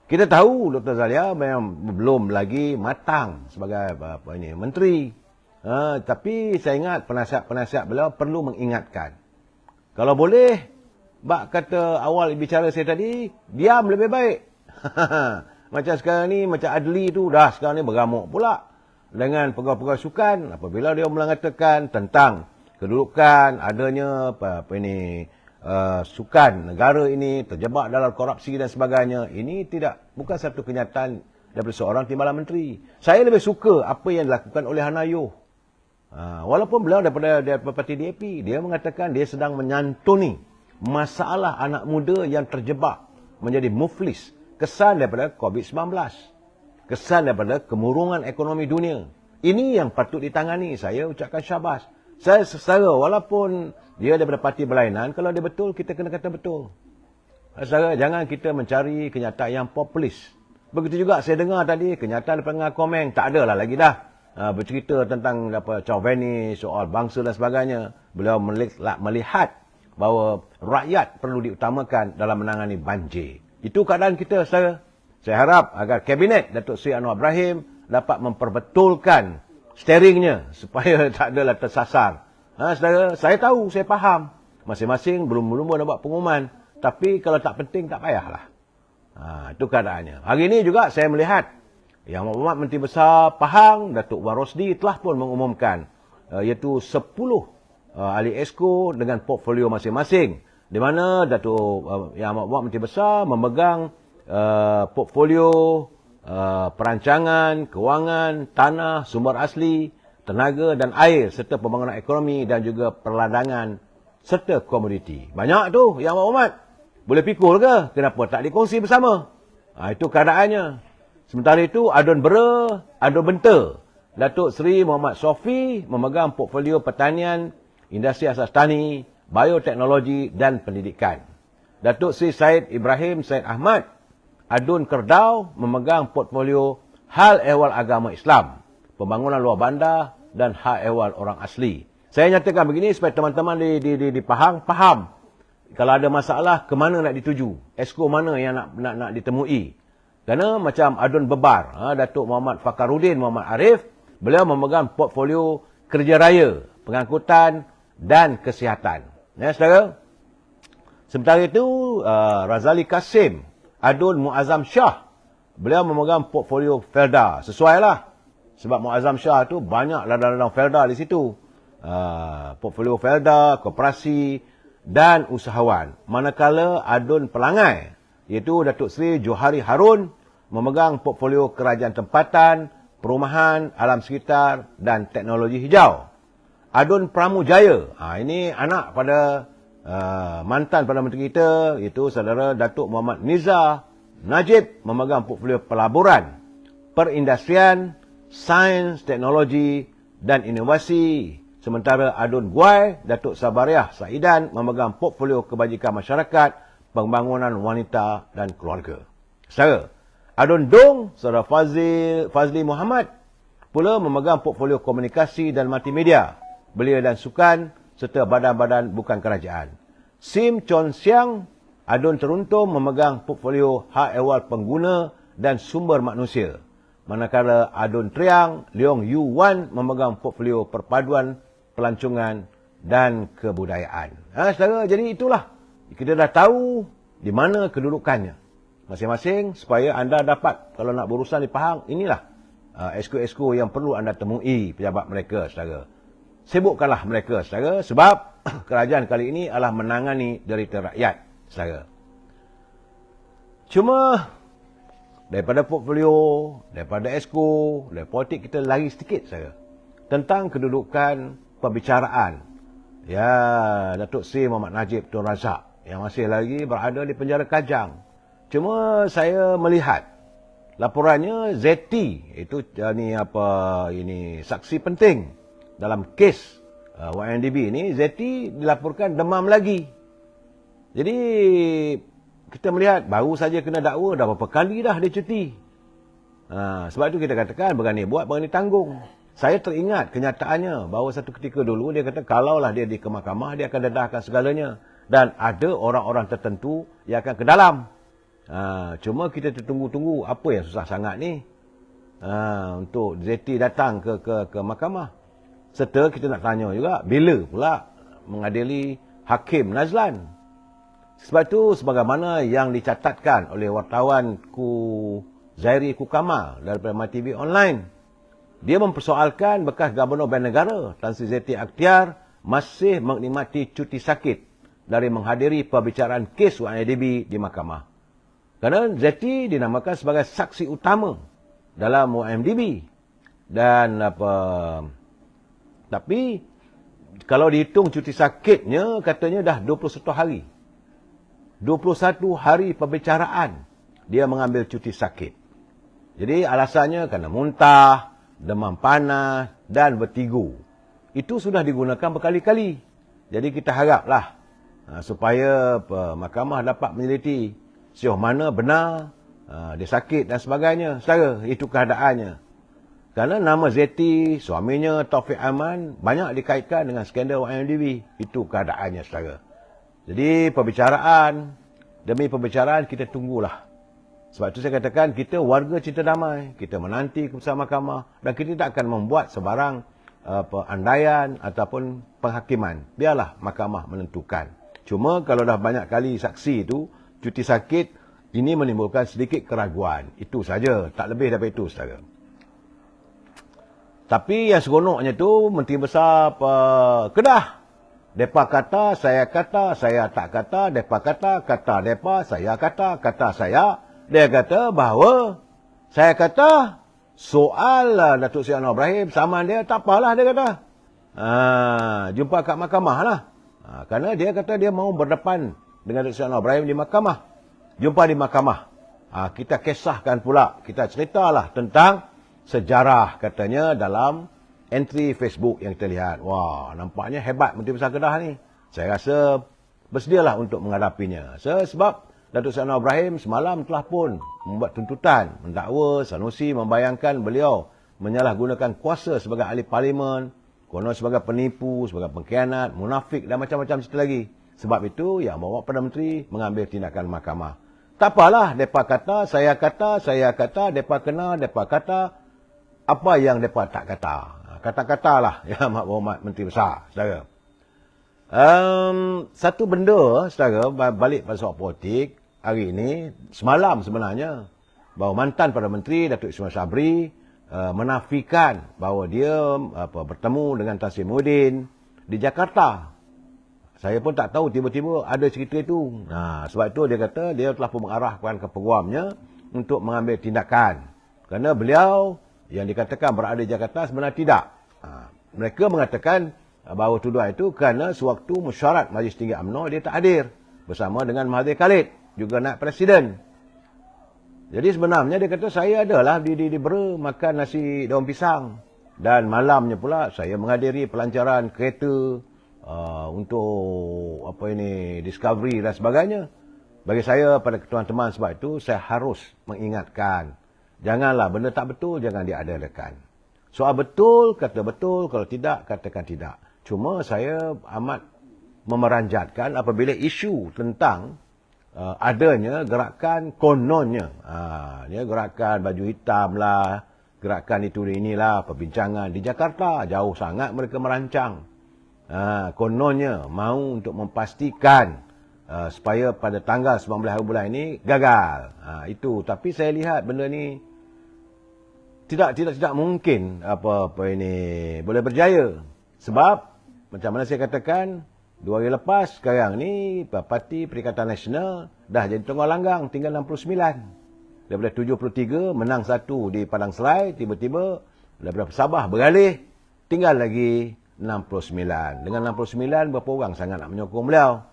Kita tahu Dr. Zalia memang belum lagi matang sebagai menteri. Tapi saya ingat penasihat-penasihat beliau perlu mengingatkan. Kalau boleh, bak kata awal bicara saya tadi, diam lebih baik. Macam sekarang ni, macam Adli tu dah sekarang ni bergamuk pula dengan pegawai-pegawai sukan apabila dia mengatakan tentang kedudukan adanya sukan negara ini terjebak dalam korupsi dan sebagainya. Ini bukan satu kenyataan daripada seorang timbalan menteri. Saya lebih suka apa yang dilakukan oleh Hanayo. Walaupun beliau daripada parti DAP, dia mengatakan dia sedang menyantuni masalah anak muda yang terjebak menjadi muflis, kesan daripada COVID-19, kesan daripada kemurungan ekonomi dunia. Ini yang patut ditangani. Saya ucapkan syabas. Saya secara walaupun dia daripada parti berlainan, kalau dia betul, kita kena kata betul. Saudara, jangan kita mencari kenyataan yang populis. Begitu juga saya dengar tadi, kenyataan daripada Komeng, tak adalah lagi dah. Bercerita tentang Chow Veni, soal bangsa dan sebagainya. Beliau melihat bahawa rakyat perlu diutamakan dalam menangani banjir. Itu keadaan kita, saudara. Saya harap agar Kabinet Datuk Seri Anwar Ibrahim dapat memperbetulkan steeringnya supaya tak adalah tersasar. Saudara, saya tahu, saya faham. Masing-masing belum nak buat pengumuman. Tapi kalau tak penting, tak payahlah. Itu keadaannya. Hari ini juga saya melihat Yang Amat Menteri Besar Pahang, Datuk Wan Rosdi telah pun mengumumkan iaitu 10 ahli Exco dengan portfolio masing-masing. Di mana Datuk Yang Amat Menteri Besar memegang portfolio perancangan, kewangan, tanah, sumber asli, tenaga dan air serta pembangunan ekonomi dan juga perladangan serta komoditi. Banyak tu Yang Amat. Boleh pikul ke? Kenapa tak dikongsi bersama? Itu keadaannya. Sementara itu, Adun Bera, Adun Benta, Datuk Seri Muhammad Sofi memegang portfolio pertanian, industri asas tani, bioteknologi dan pendidikan. Datuk Seri Syed Ibrahim Syed Ahmad, Adun Kerdau memegang portfolio hal ehwal agama Islam, pembangunan luar bandar dan hal ehwal orang asli. Saya nyatakan begini supaya teman-teman di Pahang faham. Kalau ada masalah, ke mana nak dituju? Exco mana yang nak ditemui? Kerana macam Adun Bebar, Datuk Muhammad Fakarudin Muhammad Arif, beliau memegang portfolio kerja raya, pengangkutan dan kesihatan. Ya, saudara. Sementara itu, Razali Kasim, Adun Muazzam Shah, beliau memegang portfolio Felda. Sesuailah. Sebab Muazzam Shah tu banyak ladang-ladang Felda di situ. Portfolio Felda, koperasi dan usahawan. Manakala Adun Pelangai, iaitu Datuk Seri Johari Harun, memegang portfolio kerajaan tempatan, perumahan, alam sekitar dan teknologi hijau. Adun Pramujaya, ini anak pada mantan Perdana Menteri kita, iaitu saudara Datuk Muhammad Nizar Najib, memegang portfolio pelaburan, perindustrian, sains, teknologi dan inovasi. Sementara Adun Guai, Datuk Sabariah Saidan memegang portfolio kebajikan masyarakat, pembangunan wanita dan keluarga. Saudara, Adun Dong, saudara Fazli Muhammad pula memegang portfolio komunikasi dan multimedia, belia dan sukan serta badan-badan bukan kerajaan. Sim Chon Siang, Adun Teruntum memegang portfolio hak ehwal pengguna dan sumber manusia. Manakala Adun Triang, Leong Yu Wan memegang portfolio perpaduan, pelancongan dan kebudayaan. Saudara, jadi itulah. Kita dah tahu di mana kedudukannya masing-masing supaya anda dapat, kalau nak berurusan di Pahang, inilah exco-exco yang perlu anda temui pejabat mereka, saudara. Sibukkanlah mereka, saudara, sebab kerajaan kali ini adalah menangani derita rakyat, saudara. Cuma daripada portfolio, daripada exco, dari politik, kita lari sedikit, saudara, tentang kedudukan pembicaraan Datuk Seri Muhammad Najib Tun Razak yang masih lagi berada di penjara Kajang. Cuma saya melihat laporannya ZT, itu ini saksi penting dalam kes YNDB ini. ZT dilaporkan demam lagi. Jadi kita melihat baru saja kena dakwa, dah berapa kali dah dia cuti. Sebab itu kita katakan berani buat, berani tanggung. Saya teringat kenyataannya bahawa satu ketika dulu dia kata kalaulah dia di mahkamah dia akan dedahkan segalanya. dan ada orang-orang tertentu yang akan ke dalam. Cuma kita tertunggu-tunggu apa yang susah sangat ni untuk ZT datang ke mahkamah. Serta kita nak tanya juga bila pula mengadili Hakim Nazlan. Sebab itu sebagaimana yang dicatatkan oleh wartawan Zairi Kamal daripada MyTV Online, dia mempersoalkan bekas Gubernur Bank Negara Tan Sri Zeti Akhtiar masih menikmati cuti sakit dari menghadiri perbicaraan kes UNDP di mahkamah. Kerana Zeti dinamakan sebagai saksi utama dalam UNDP. Dan tapi kalau dihitung cuti sakitnya, katanya dah 21 hari. 21 hari perbicaraan dia mengambil cuti sakit. Jadi alasannya kerana muntah, demam panas dan vertigo. Itu sudah digunakan berkali-kali. Jadi kita haraplah supaya mahkamah dapat meneliti sejauh mana benar dia sakit dan sebagainya. Saudara, itu keadaannya. Kerana nama Zeti, suaminya Taufik Aman banyak dikaitkan dengan skandal YMDB. Itu keadaannya, saudara. Jadi perbicaraan demi perbicaraan kita tunggulah. Sebab itu saya katakan kita warga cinta damai. Kita menanti keputusan mahkamah dan kita tak akan membuat sebarang andaian ataupun penghakiman. Biarlah mahkamah menentukan. Cuma kalau dah banyak kali saksi itu cuti sakit, ini menimbulkan sedikit keraguan. Itu saja, tak lebih daripada itu, saudara. Tapi yang seronoknya tu Menteri Besar Kedah. Depa kata, saya tak kata, depa kata depa, saya kata saya. Dia kata bahawa saya kata soal Datuk Seri Anwar Ibrahim sama dia tak apalah, dia kata. Jumpa kat mahkamah lah. Kerana dia kata dia mau berdepan dengan Datuk Seri Anwar Ibrahim di mahkamah. Jumpa di mahkamah. Kita kisahkan pula, kita ceritalah tentang sejarah katanya dalam entry Facebook yang kita lihat. Wah, nampaknya hebat Menteri Besar Kedah ni. Saya rasa bersedialah untuk menghadapinya. Sebab Datuk Seri Anwar Ibrahim semalam telah pun membuat tuntutan, mendakwa Sanusi membayangkan beliau menyalahgunakan kuasa sebagai ahli parlimen, konon sebagai penipu, sebagai pengkhianat, munafik dan macam-macam cerita lagi. Sebab itu, yang bawa Perdana Menteri mengambil tindakan mahkamah. Tak apalah, mereka kata, saya kata, mereka kena, mereka kata, apa yang mereka tak kata. Kata-katalah ya Mak Menteri Besar, saudara. Satu benda, saudara, balik pada soal politik hari ini, semalam sebenarnya, bahawa mantan Perdana Menteri Datuk Ismail Sabri menafikan bahawa dia bertemu dengan Tan Sri Muhyiddin di Jakarta. Saya pun tak tahu, tiba-tiba ada cerita itu. Sebab itu dia kata dia telah pun mengarahkan ke peguamnya untuk mengambil tindakan. Kerana beliau yang dikatakan berada di Jakarta sebenarnya tidak. Mereka mengatakan bahawa tuduhan itu kerana sewaktu mesyuarat Majlis Tinggi UMNO dia tak hadir bersama dengan Mahathir Khalid, juga naib presiden. Jadi sebenarnya dia kata saya adalah di Bera makan nasi daun pisang dan malamnya pula saya menghadiri pelancaran kereta untuk discovery dan sebagainya. Bagi saya pada teman-teman sebab itu saya harus mengingatkan, janganlah benda tak betul jangan diadakan. Soal betul, kata betul. Kalau tidak, katakan tidak. Cuma saya amat memeranjatkan apabila isu tentang adanya gerakan kononnya. Gerakan baju hitam lah, gerakan itu inilah, perbincangan di Jakarta. Jauh sangat mereka merancang. Kononnya mahu untuk memastikan supaya pada tanggal 19 hari bulan ini gagal. Itu. Tapi saya lihat benda ni tidak mungkin boleh berjaya. Sebab macam mana saya katakan 2 hari lepas, sekarang ni Parti Perikatan Nasional dah jadi tunggal langgang, tinggal 69. Daripada 73 menang 1 di Padang Serai, tiba-tiba daripada Sabah beralih tinggal lagi 69. Dengan 69 berapa orang sangat nak menyokong beliau.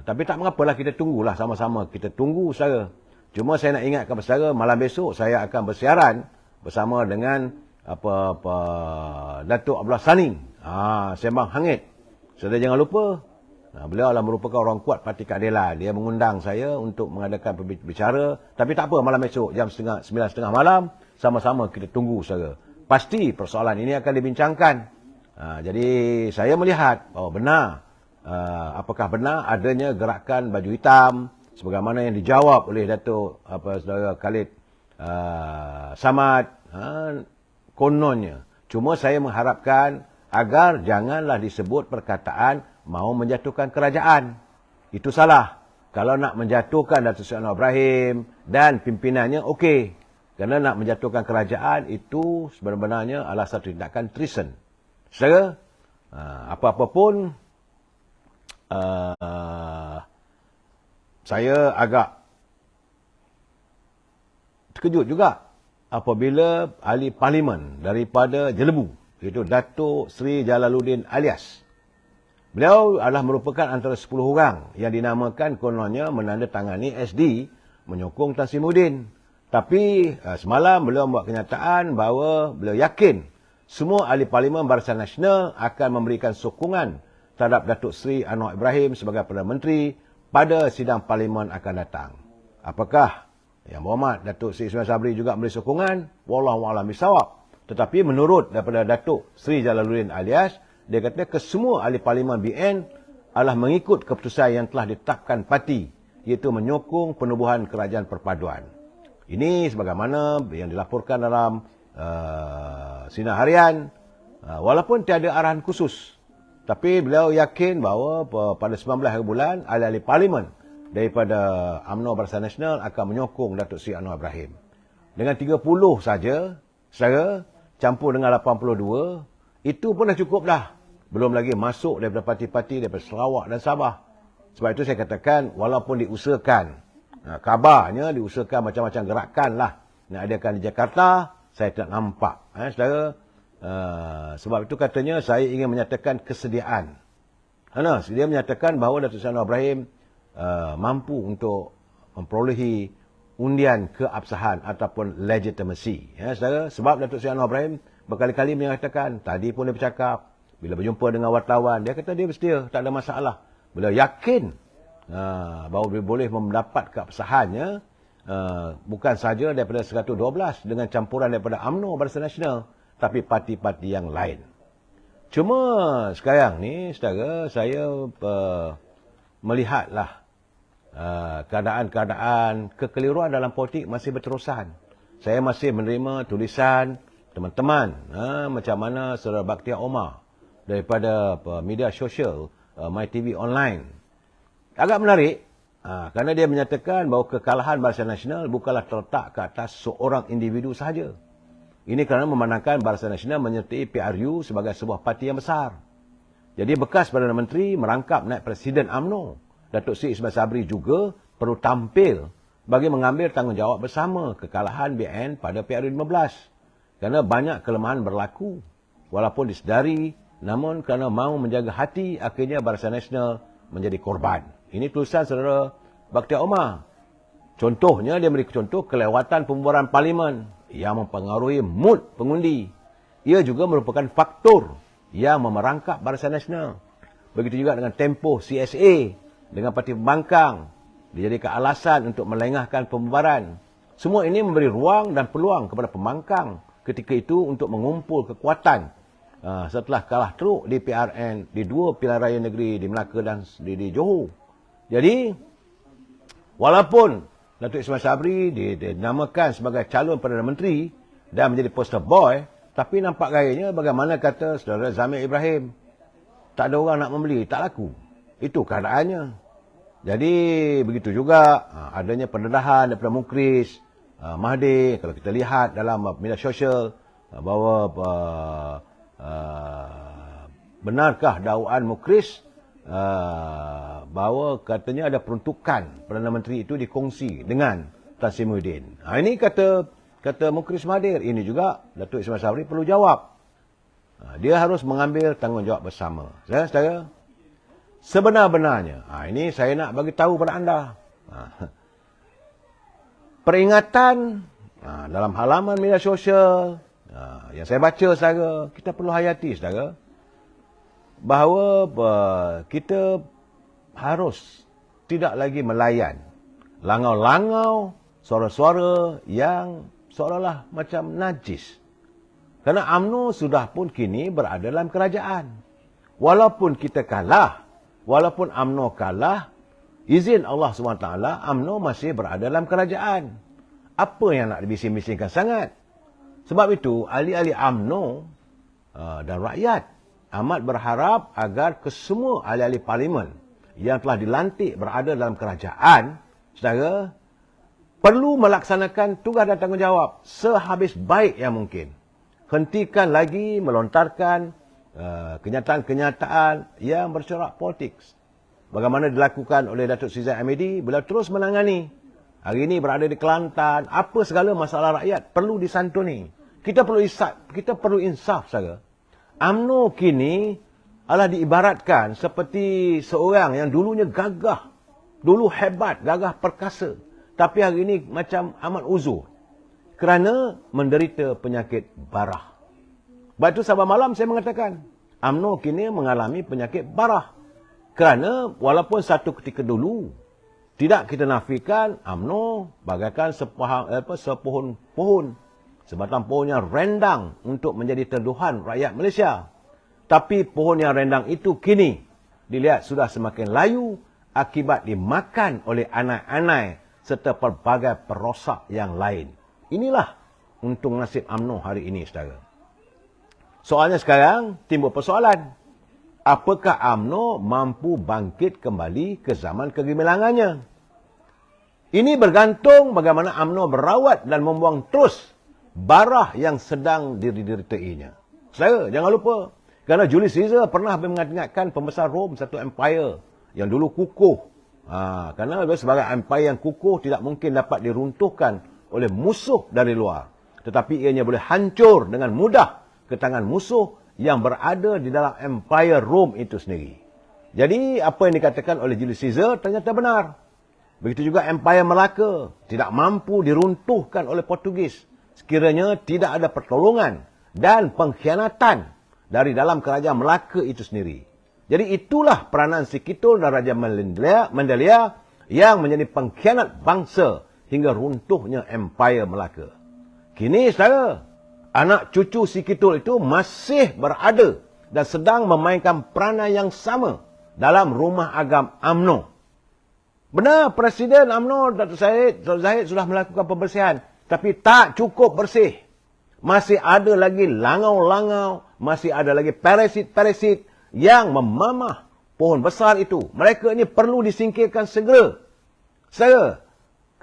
Tapi tak mengapalah, kita tunggulah sama-sama, kita tunggu saudara. Cuma saya nak ingatkan saudara, malam besok saya akan bersiaran bersama dengan Datuk Abdullah Sani, Sembang Hangit. Saudara jangan lupa, beliau adalah merupakan orang kuat Parti Keadilan. Dia mengundang saya untuk mengadakan bicara. Tapi tak apa, malam esok jam 9:30 malam, sama-sama kita tunggu saudara. Pasti persoalan ini akan dibincangkan. Jadi saya melihat bahawa benar apakah benar adanya gerakan baju hitam sebagaimana yang dijawab oleh Datuk Saudara Khalid Samad, kononnya. Cuma saya mengharapkan agar janganlah disebut perkataan mahu menjatuhkan kerajaan. Itu salah. Kalau nak menjatuhkan Datuk Seri Anwar Ibrahim dan pimpinannya, okey. Kerana nak menjatuhkan kerajaan itu sebenarnya adalah satu tindakan treason. Saudara, apa-apa pun, saya agak terkejut juga apabila ahli parlimen daripada Jelebu, iaitu Datuk Seri Jalaluddin Alias. Beliau adalah merupakan antara 10 orang yang dinamakan kononnya menandatangani SD menyokong Tan Sri Muhyiddin. Tapi semalam beliau membuat kenyataan bahawa beliau yakin semua ahli parlimen Barisan Nasional akan memberikan sokongan terhadap Datuk Seri Anwar Ibrahim sebagai Perdana Menteri pada sidang parlimen akan datang. Apakah Yang Berhormat Datuk Seri Ismail Sabri juga memberi sokongan? Wallahu a'lam bishawab. Tetapi menurut daripada Datuk Seri Jalaluddin Alias, dia kata kesemua ahli parlimen BN adalah mengikut keputusan yang telah ditetapkan parti, iaitu menyokong penubuhan kerajaan perpaduan. Ini sebagaimana yang dilaporkan dalam Sinar Harian, walaupun tiada arahan khusus. Tapi beliau yakin bahawa pada 19 hari bulan, ahli-ahli parlimen daripada UMNO Barisan Nasional akan menyokong Datuk Seri Anwar Ibrahim. Dengan 30 saja, saudara, campur dengan 82, itu pun dah cukup dah. Belum lagi masuk daripada parti-parti daripada Sarawak dan Sabah. Sebab itu saya katakan, walaupun diusahakan, kabarnya diusahakan macam-macam gerakan lah nak adakan di Jakarta, saya tak nampak. Saudara, sebab itu katanya saya ingin menyatakan kesediaan. Dia menyatakan bahawa Datuk Seri Anwar Ibrahim mampu untuk memperolehi undian keabsahan ataupun legitimacy. Saudara, sebab Datuk Seri Anwar Ibrahim berkali-kali menyatakan, tadi pun dia bercakap, bila berjumpa dengan wartawan, dia kata dia bersedia, tak ada masalah. Beliau yakin bahawa dia boleh mendapat keabsahannya bukan saja daripada 112 dengan campuran daripada UMNO Barisan Nasional, tapi parti-parti yang lain. Cuma sekarang ni, saudara, saya melihatlah keadaan-keadaan kekeliruan dalam politik masih berterusan. Saya masih menerima tulisan teman-teman macam mana Saudara Bakhtiar Omar daripada media sosial MyTV Online. Agak menarik kerana dia menyatakan bahawa kekalahan Barisan Nasional bukanlah terletak ke atas seorang individu sahaja. Ini kerana memandangkan Barisan Nasional menyertai PRU sebagai sebuah parti yang besar. Jadi bekas Perdana Menteri merangkap naib Presiden UMNO, Datuk Seri Ismail Sabri juga perlu tampil bagi mengambil tanggungjawab bersama kekalahan BN pada PRU 15. Kerana banyak kelemahan berlaku. Walaupun disedari, namun kerana mahu menjaga hati, akhirnya Barisan Nasional menjadi korban. Ini tulisan Saudara Bakhtiar Omar. Contohnya, dia beri contoh kelewatan pembubaran parlimen yang mempengaruhi mood pengundi. Ia juga merupakan faktor yang memerangkap Barisan Nasional. Begitu juga dengan tempoh CSA dengan parti pembangkang dijadikan alasan untuk melengahkan pembubaran. Semua ini memberi ruang dan peluang kepada pembangkang ketika itu untuk mengumpul kekuatan setelah kalah teruk di PRN di dua pilihan raya negeri di Melaka dan di Johor. Jadi walaupun Datuk Ismail Sabri dinamakan sebagai calon Perdana Menteri dan menjadi poster boy, tapi nampak gayanya bagaimana kata Saudara Zamir Ibrahim, tak ada orang nak membeli, tak laku. Itu keadaannya. Jadi begitu juga adanya pendedahan daripada Mukhris Mahathir. Kalau kita lihat dalam media sosial bahawa benarkah dakwaan Mukhris bahawa katanya ada peruntukan Perdana Menteri itu dikongsi dengan Tan Sri Muhyiddin. Ini kata Mukhris Mahathir. Ini juga Datuk Ismail Sabri perlu jawab. Dia harus mengambil tanggungjawab bersama. Saudara, sebenar-benarnya, ini saya nak bagi tahu pada anda. Peringatan dalam halaman media sosial yang saya baca, saudara, kita perlu hayati, saudara, bahawa kita harus tidak lagi melayan langau-langau suara-suara yang seolah-olah macam najis. Kerana UMNO sudah pun kini berada dalam kerajaan. Walaupun kita kalah walaupun UMNO kalah, izin Allah SWT, UMNO masih berada dalam kerajaan. Apa yang nak dibising-bisingkan sangat? Sebab itu, ahli-ahli UMNO dan rakyat amat berharap agar kesemua ahli-ahli parlimen yang telah dilantik berada dalam kerajaan, saudara, perlu melaksanakan tugas dan tanggungjawab sehabis baik yang mungkin. Hentikan lagi melontarkan kenyataan-kenyataan yang bercorak politik. Bagaimana dilakukan oleh Datuk Seri Zahid Hamidi, beliau terus menangani. Hari ini berada di Kelantan, apa segala masalah rakyat perlu disantuni. Kita perlu insaf, saudara. UMNO kini adalah diibaratkan seperti seorang yang dulunya gagah, dulu hebat, gagah perkasa. Tapi hari ini macam amat uzur kerana menderita penyakit barah. Sebab itu sahabat malam saya mengatakan, UMNO kini mengalami penyakit barah. Kerana walaupun satu ketika dulu, tidak kita nafikan UMNO bagaikan sepohon-pohon. Sebatang pohon yang rendang untuk menjadi teduhan rakyat Malaysia. Tapi pohon yang rendang itu kini dilihat sudah semakin layu akibat dimakan oleh anai-anai serta pelbagai perosak yang lain. Inilah untung nasib UMNO hari ini, saudara. Soalnya sekarang timbul persoalan. Apakah UMNO mampu bangkit kembali ke zaman kegemilangannya? Ini bergantung bagaimana UMNO berawat dan membuang terus barah yang sedang dideritainya. Saudara, jangan lupa. Kerana Julius Caesar pernah mengingatkan pembesar Rom satu empire yang dulu kukuh. Kerana sebagai empire yang kukuh tidak mungkin dapat diruntuhkan oleh musuh dari luar. Tetapi ianya boleh hancur dengan mudah ke tangan musuh yang berada di dalam empire Rom itu sendiri. Jadi apa yang dikatakan oleh Julius Caesar ternyata benar. Begitu juga empire Melaka tidak mampu diruntuhkan oleh Portugis sekiranya tidak ada pertolongan dan pengkhianatan dari dalam kerajaan Melaka itu sendiri. Jadi itulah peranan si Kitul dan Raja Mendelia yang menjadi pengkhianat bangsa hingga runtuhnya empire Melaka. Kini, saudara, anak cucu si Kitul itu masih berada dan sedang memainkan peranan yang sama dalam rumah agam UMNO. Benar, Presiden UMNO Datuk Zahid sudah melakukan pembersihan. Tapi tak cukup bersih. Masih ada lagi langau-langau, masih ada lagi parasit-parasit yang memamah pohon besar itu. Mereka ini perlu disingkirkan segera. Saudara,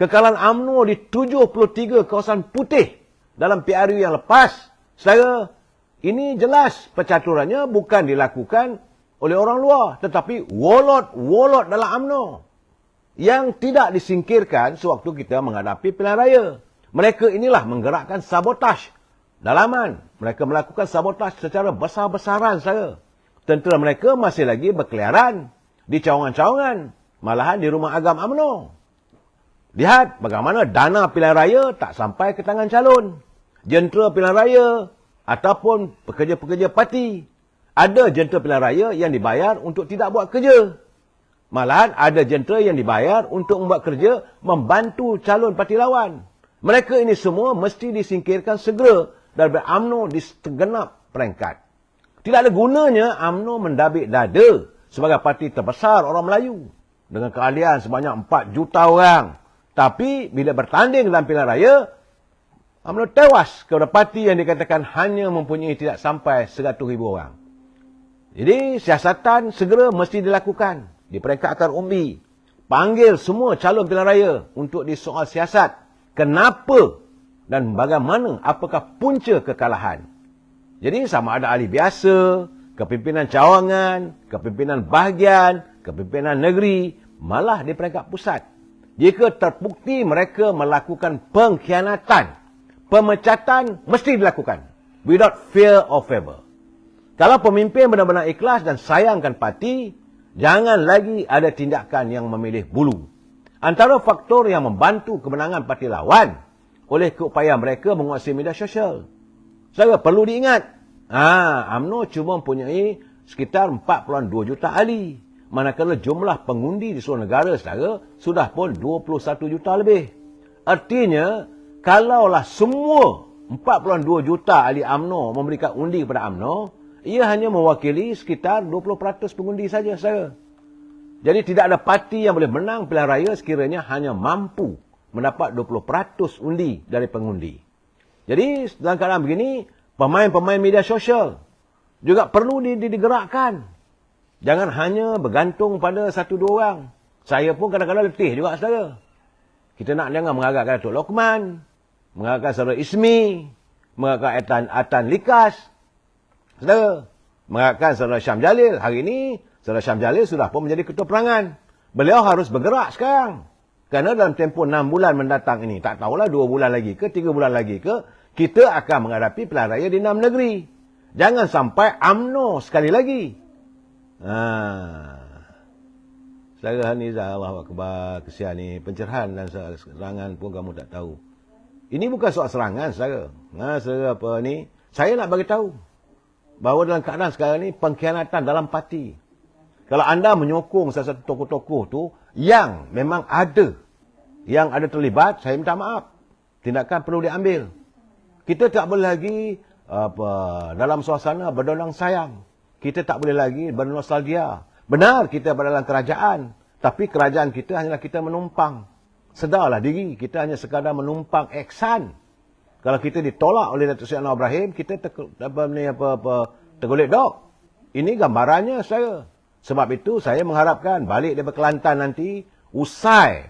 kekalahan UMNO di 73 kawasan putih dalam PRU yang lepas, saudara, ini jelas percaturannya bukan dilakukan oleh orang luar, tetapi wolot-wolot dalam UMNO yang tidak disingkirkan sewaktu kita menghadapi pilihan raya. Mereka inilah menggerakkan sabotaj dalaman. Mereka melakukan sabotaj secara besar-besaran, saudara. Tentera mereka masih lagi berkeliaran di cawangan-cawangan, malahan di rumah agam UMNO. Lihat bagaimana dana pilihan raya tak sampai ke tangan calon. Jentera pilihan raya ataupun pekerja-pekerja parti. Ada jentera pilihan raya yang dibayar untuk tidak buat kerja. Malahan ada jentera yang dibayar untuk membuat kerja membantu calon parti lawan. Mereka ini semua mesti disingkirkan segera dan UMNO di segenap peringkat. Tidak ada gunanya UMNO mendabik dada sebagai parti terbesar orang Melayu dengan keahlian sebanyak 4 juta orang. Tapi bila bertanding dalam pilihan raya, UMNO tewas kepada parti yang dikatakan hanya mempunyai tidak sampai 100,000 orang. Jadi siasatan segera mesti dilakukan di peringkat akar umbi. Panggil semua calon pilihan raya untuk disoal siasat. Kenapa dan bagaimana, apakah punca kekalahan. Jadi sama ada ahli biasa, kepimpinan cawangan, kepimpinan bahagian, kepimpinan negeri, malah di peringkat pusat. Jika terbukti mereka melakukan pengkhianatan, pemecatan mesti dilakukan. Without fear or favor. Kalau pemimpin benar-benar ikhlas dan sayangkan parti, jangan lagi ada tindakan yang memilih bulu. Antara faktor yang membantu kemenangan parti lawan oleh keupayaan mereka menguasai media sosial. Saudara, perlu diingat, UMNO cuma mempunyai sekitar 42 juta ahli. Manakala jumlah pengundi di seluruh negara, saudara, sudah pun 21 juta lebih. Artinya, kalaulah semua 42 juta ahli UMNO memberikan undi kepada UMNO, ia hanya mewakili sekitar 20% pengundi saja, saudara. Jadi tidak ada parti yang boleh menang pilihan raya sekiranya hanya mampu mendapat 20% undi dari pengundi. Jadi dalam keadaan begini, pemain-pemain media sosial juga perlu digerakkan. Jangan hanya bergantung pada satu dua orang. Saya pun kadang-kadang letih juga, saudara. Kita nak jangan mengagakkan Datuk Lokman, mengagakkan saudara Ismi, mengagakkan Atan Likas, saudara. Mengagakkan saudara Syam Jalil. Hari ini, saudara Syam Jalil sudah pun menjadi ketua perangan. Beliau harus bergerak sekarang. Kerana dalam tempoh 6 bulan mendatang ini, tak tahulah 2 bulan lagi ke, 3 bulan lagi ke, kita akan menghadapi pilihan raya di 6 negeri. Jangan sampai UMNO sekali lagi. Saudara Hanizah, Allah Akbar, kesian ni. Pencerahan dan serangan pun kamu tak tahu. Ini bukan soal serangan, saudara. Saudara apa ni, saya nak bagi tahu bahawa dalam keadaan sekarang ni, pengkhianatan dalam parti. Kalau anda menyokong salah satu tokoh-tokoh tu, yang memang ada, yang ada terlibat, saya minta maaf. Tindakan perlu diambil. Kita tak boleh lagi dalam suasana berdondang sayang. Kita tak boleh lagi bernostalgia. Benar kita berada dalam kerajaan, tapi kerajaan kita hanyalah kita menumpang. Sedarlah diri, kita hanya sekadar menumpang ihsan. Kalau kita ditolak oleh Datuk Seri Anwar Ibrahim, kita tergolek dok. Ini gambarannya saya. Sebab itu saya mengharapkan balik daripada Kelantan nanti, usai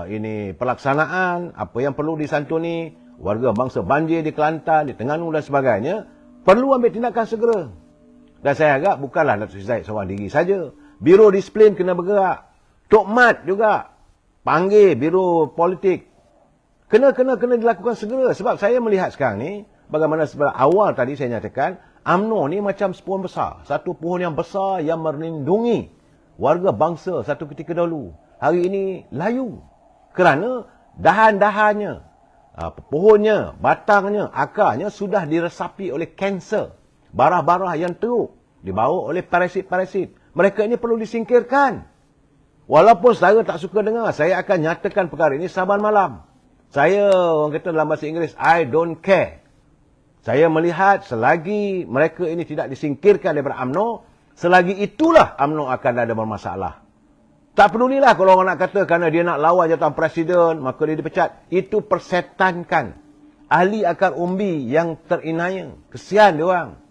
ini pelaksanaan, apa yang perlu disantuni, warga bangsa banjir di Kelantan, di Terengganu dan sebagainya, perlu ambil tindakan segera. Dan saya agak bukanlah Datuk Seri Zahid seorang diri saja. Biro Disiplin kena bergerak. Tok Mat juga panggil Biro Politik. Kena dilakukan segera. Sebab saya melihat sekarang ni, bagaimana sebelah awal tadi saya nyatakan, UMNO ni macam sepohon besar. Satu pohon yang besar yang melindungi warga bangsa satu ketika dahulu. Hari ini layu. Kerana dahan-dahannya, pohonnya, batangnya, akarnya sudah diresapi oleh kanser. Barah-barah yang teruk dibawa oleh parasit-parasit. Mereka ini perlu disingkirkan. Walaupun saudara tak suka dengar, saya akan nyatakan perkara ini saban malam. Saya, orang kata dalam bahasa Inggeris, I don't care. Saya melihat selagi mereka ini tidak disingkirkan daripada UMNO, selagi itulah UMNO akan ada bermasalah. Tak pedulilah kalau orang nak kata kerana dia nak lawan jawatan presiden, maka dia dipecat. Itu persetankan. Ahli akar umbi yang terinaya. Kesian dia orang.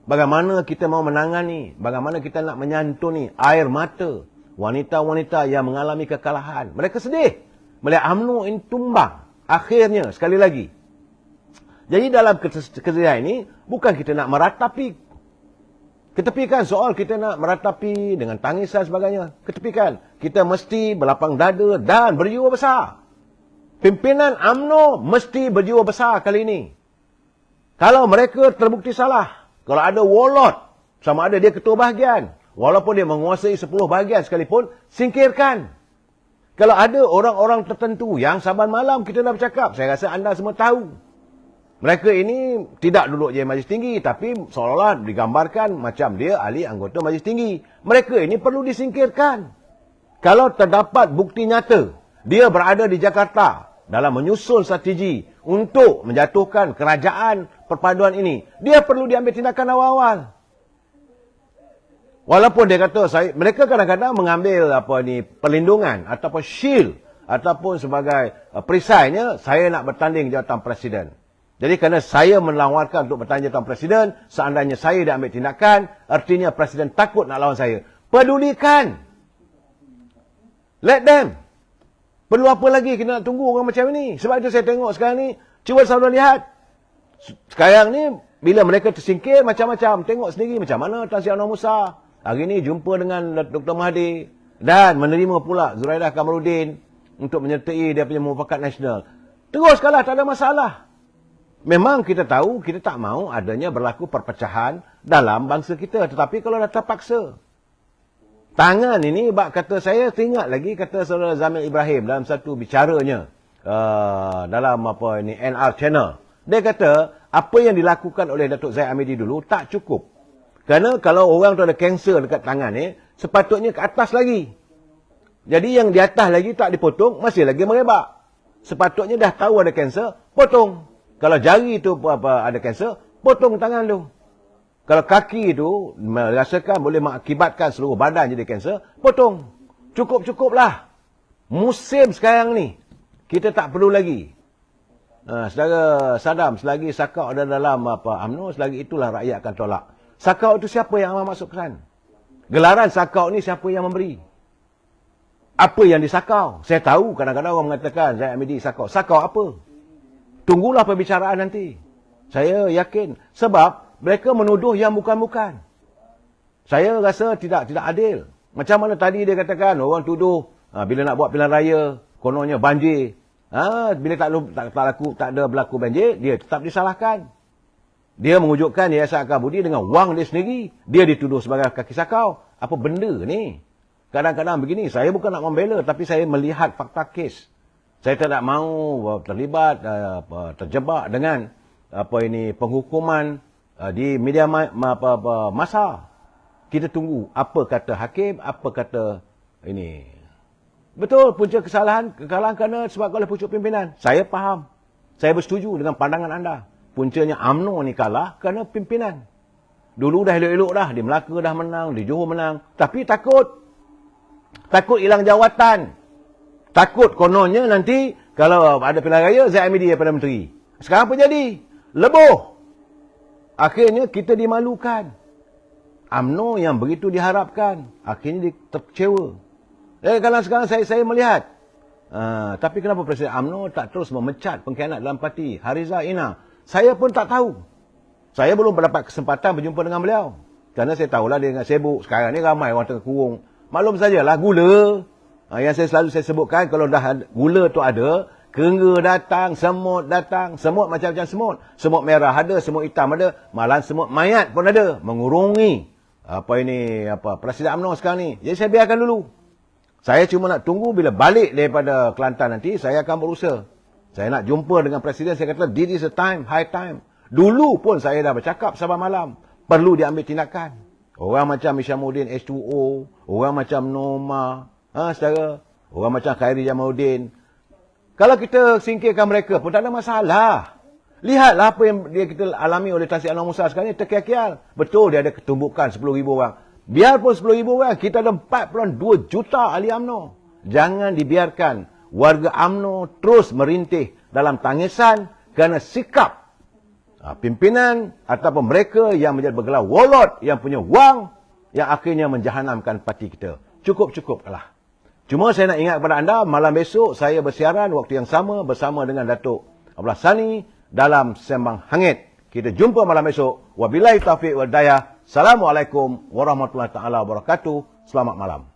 Bagaimana kita mau menangani, bagaimana kita nak menyantuni air mata wanita-wanita yang mengalami kekalahan. Mereka sedih melihat UMNO ini tumbang. Akhirnya, sekali lagi. Jadi dalam kesedihan ini, bukan kita nak meratapi. Ketepikan soal kita nak meratapi dengan tangisan sebagainya. Ketepikan. Kita mesti berlapang dada dan berjiwa besar. Pimpinan UMNO mesti berjiwa besar kali ini. Kalau mereka terbukti salah, kalau ada warlord, sama ada dia ketua bahagian, walaupun dia menguasai 10 bahagian sekalipun, singkirkan. Kalau ada orang-orang tertentu yang saban malam kita dah bercakap, saya rasa anda semua tahu. Mereka ini tidak duduk je Majlis Tinggi, tapi seolah-olah digambarkan macam dia ahli anggota Majlis Tinggi. Mereka ini perlu disingkirkan. Kalau terdapat bukti nyata, dia berada di Jakarta dalam menyusun strategi untuk menjatuhkan kerajaan perpaduan ini, dia perlu diambil tindakan awal-awal. Walaupun dia kata, mereka kadang-kadang mengambil perlindungan ataupun shield ataupun sebagai perisainya, saya nak bertanding jawatan presiden. Jadi kerana saya menawarkan untuk bertanding jawatan presiden, seandainya saya diambil tindakan, artinya presiden takut nak lawan saya. Pedulikan. Let them. Perlu apa lagi kita nak tunggu orang macam ini? Sebab itu saya tengok sekarang ni, cuba saudara lihat. Sekarang ni, bila mereka tersingkir macam-macam, tengok sendiri macam mana Tan Sri Anwar Musa. Hari ini jumpa dengan Dr. Mahathir dan menerima pula Zuraidah Kamaluddin untuk menyertai dia punya mufakat nasional. Teruskanlah, tak ada masalah. Memang kita tahu, kita tak mahu adanya berlaku perpecahan dalam bangsa kita. Tetapi kalau dah terpaksa, tangan ini, kata saya teringat lagi kata saudara Zamil Ibrahim dalam satu bicaranya dalam NR Channel. Dia kata, apa yang dilakukan oleh Datuk Zahid Hamidi dulu tak cukup. Kerana kalau orang tu ada kanser dekat tangan ni, sepatutnya ke atas lagi. Jadi yang di atas lagi tak dipotong, masih lagi merebak. Sepatutnya dah tahu ada kanser, potong. Kalau jari tu ada kanser, potong tangan tu. Kalau kaki itu merasakan boleh mengakibatkan seluruh badan jadi kanser, potong. Cukup-cukuplah. Musim sekarang ni, kita tak perlu lagi. Saudara Saddam, selagi sakau ada dalam UMNO, selagi itulah rakyat akan tolak. Sakau itu siapa yang masukkan? Gelaran sakau ni siapa yang memberi? Apa yang disakau? Saya tahu kadang-kadang orang mengatakan Zaid Hamidi sakau. Sakau apa? Tunggulah perbicaraan nanti. Saya yakin. Sebab mereka menuduh yang bukan-bukan. Saya rasa tidak adil. Macam mana tadi dia katakan, orang tuduh bila nak buat pilihan raya, kononnya banjir. Bila tak ada berlaku banjir, dia tetap disalahkan. Dia mewujudkan Yayasan Akal Budi dengan wang dia sendiri. Dia dituduh sebagai kaki sakau. Apa benda ni? Kadang-kadang begini, saya bukan nak membela, tapi saya melihat fakta kes. Saya tidak mahu terlibat, terjebak dengan penghukuman di media masa. Kita tunggu apa kata hakim, apa kata ini. Betul, punca kekalahan kerana sebab oleh pucuk pimpinan. Saya faham. Saya bersetuju dengan pandangan anda. Puncanya UMNO ni kalah kerana pimpinan. Dulu dah elok-elok dah. Di Melaka dah menang, di Johor menang. Tapi takut. Takut hilang jawatan. Takut kononnya nanti kalau ada pilihan raya, Zaid Hamidi daripada menteri. Sekarang apa jadi? Leboh. Akhirnya kita dimalukan. UMNO yang begitu diharapkan, akhirnya terkecewa. Kalau sekarang saya melihat. Tapi kenapa Presiden UMNO tak terus memecat pengkhianat dalam parti? Hariza Ina. Saya pun tak tahu. Saya belum mendapat kesempatan berjumpa dengan beliau. Kerana saya tahulah dia dengan sibuk. Sekarang ni ramai orang tengah kurung. Maklum sajalah gula. Yang saya selalu sebutkan, kalau dah gula tu ada, kerengga datang, semut datang. Semut macam-macam semut. Semut merah ada, semut hitam ada. Malah semut mayat pun ada. Mengurungi Presiden UMNO sekarang ni. Jadi saya biarkan dulu. Saya cuma nak tunggu bila balik daripada Kelantan nanti, saya akan berusaha. Saya nak jumpa dengan Presiden, saya kata, this is a time, high time. Dulu pun saya dah bercakap saban malam. Perlu diambil tindakan. Orang macam Isyamuddin H2O, orang macam Noma, saudara, orang macam Khairi Jamaluddin. Kalau kita singkirkan mereka pun tak ada masalah. Lihatlah apa yang kita alami oleh Tan Sri Anwar Musa sekarang ni, terkial-kial. Betul dia ada ketumbukan 10,000 orang. Biarpun 10,000 orang, kita ada 4.2 juta ahli UMNO. Jangan dibiarkan warga UMNO terus merintih dalam tangisan kerana sikap pimpinan ataupun mereka yang menjadi bergelar warlord, yang punya wang, yang akhirnya menjahanamkan parti kita. Cukup-cukuplah. Cuma saya nak ingat kepada anda, malam besok saya bersiaran waktu yang sama bersama dengan Datuk Abdullah Sani dalam Sembang Hangit. Kita jumpa malam esok. Wabillahi taufiq wal hidayah. Assalamualaikum warahmatullahi taala wabarakatuh. Selamat malam.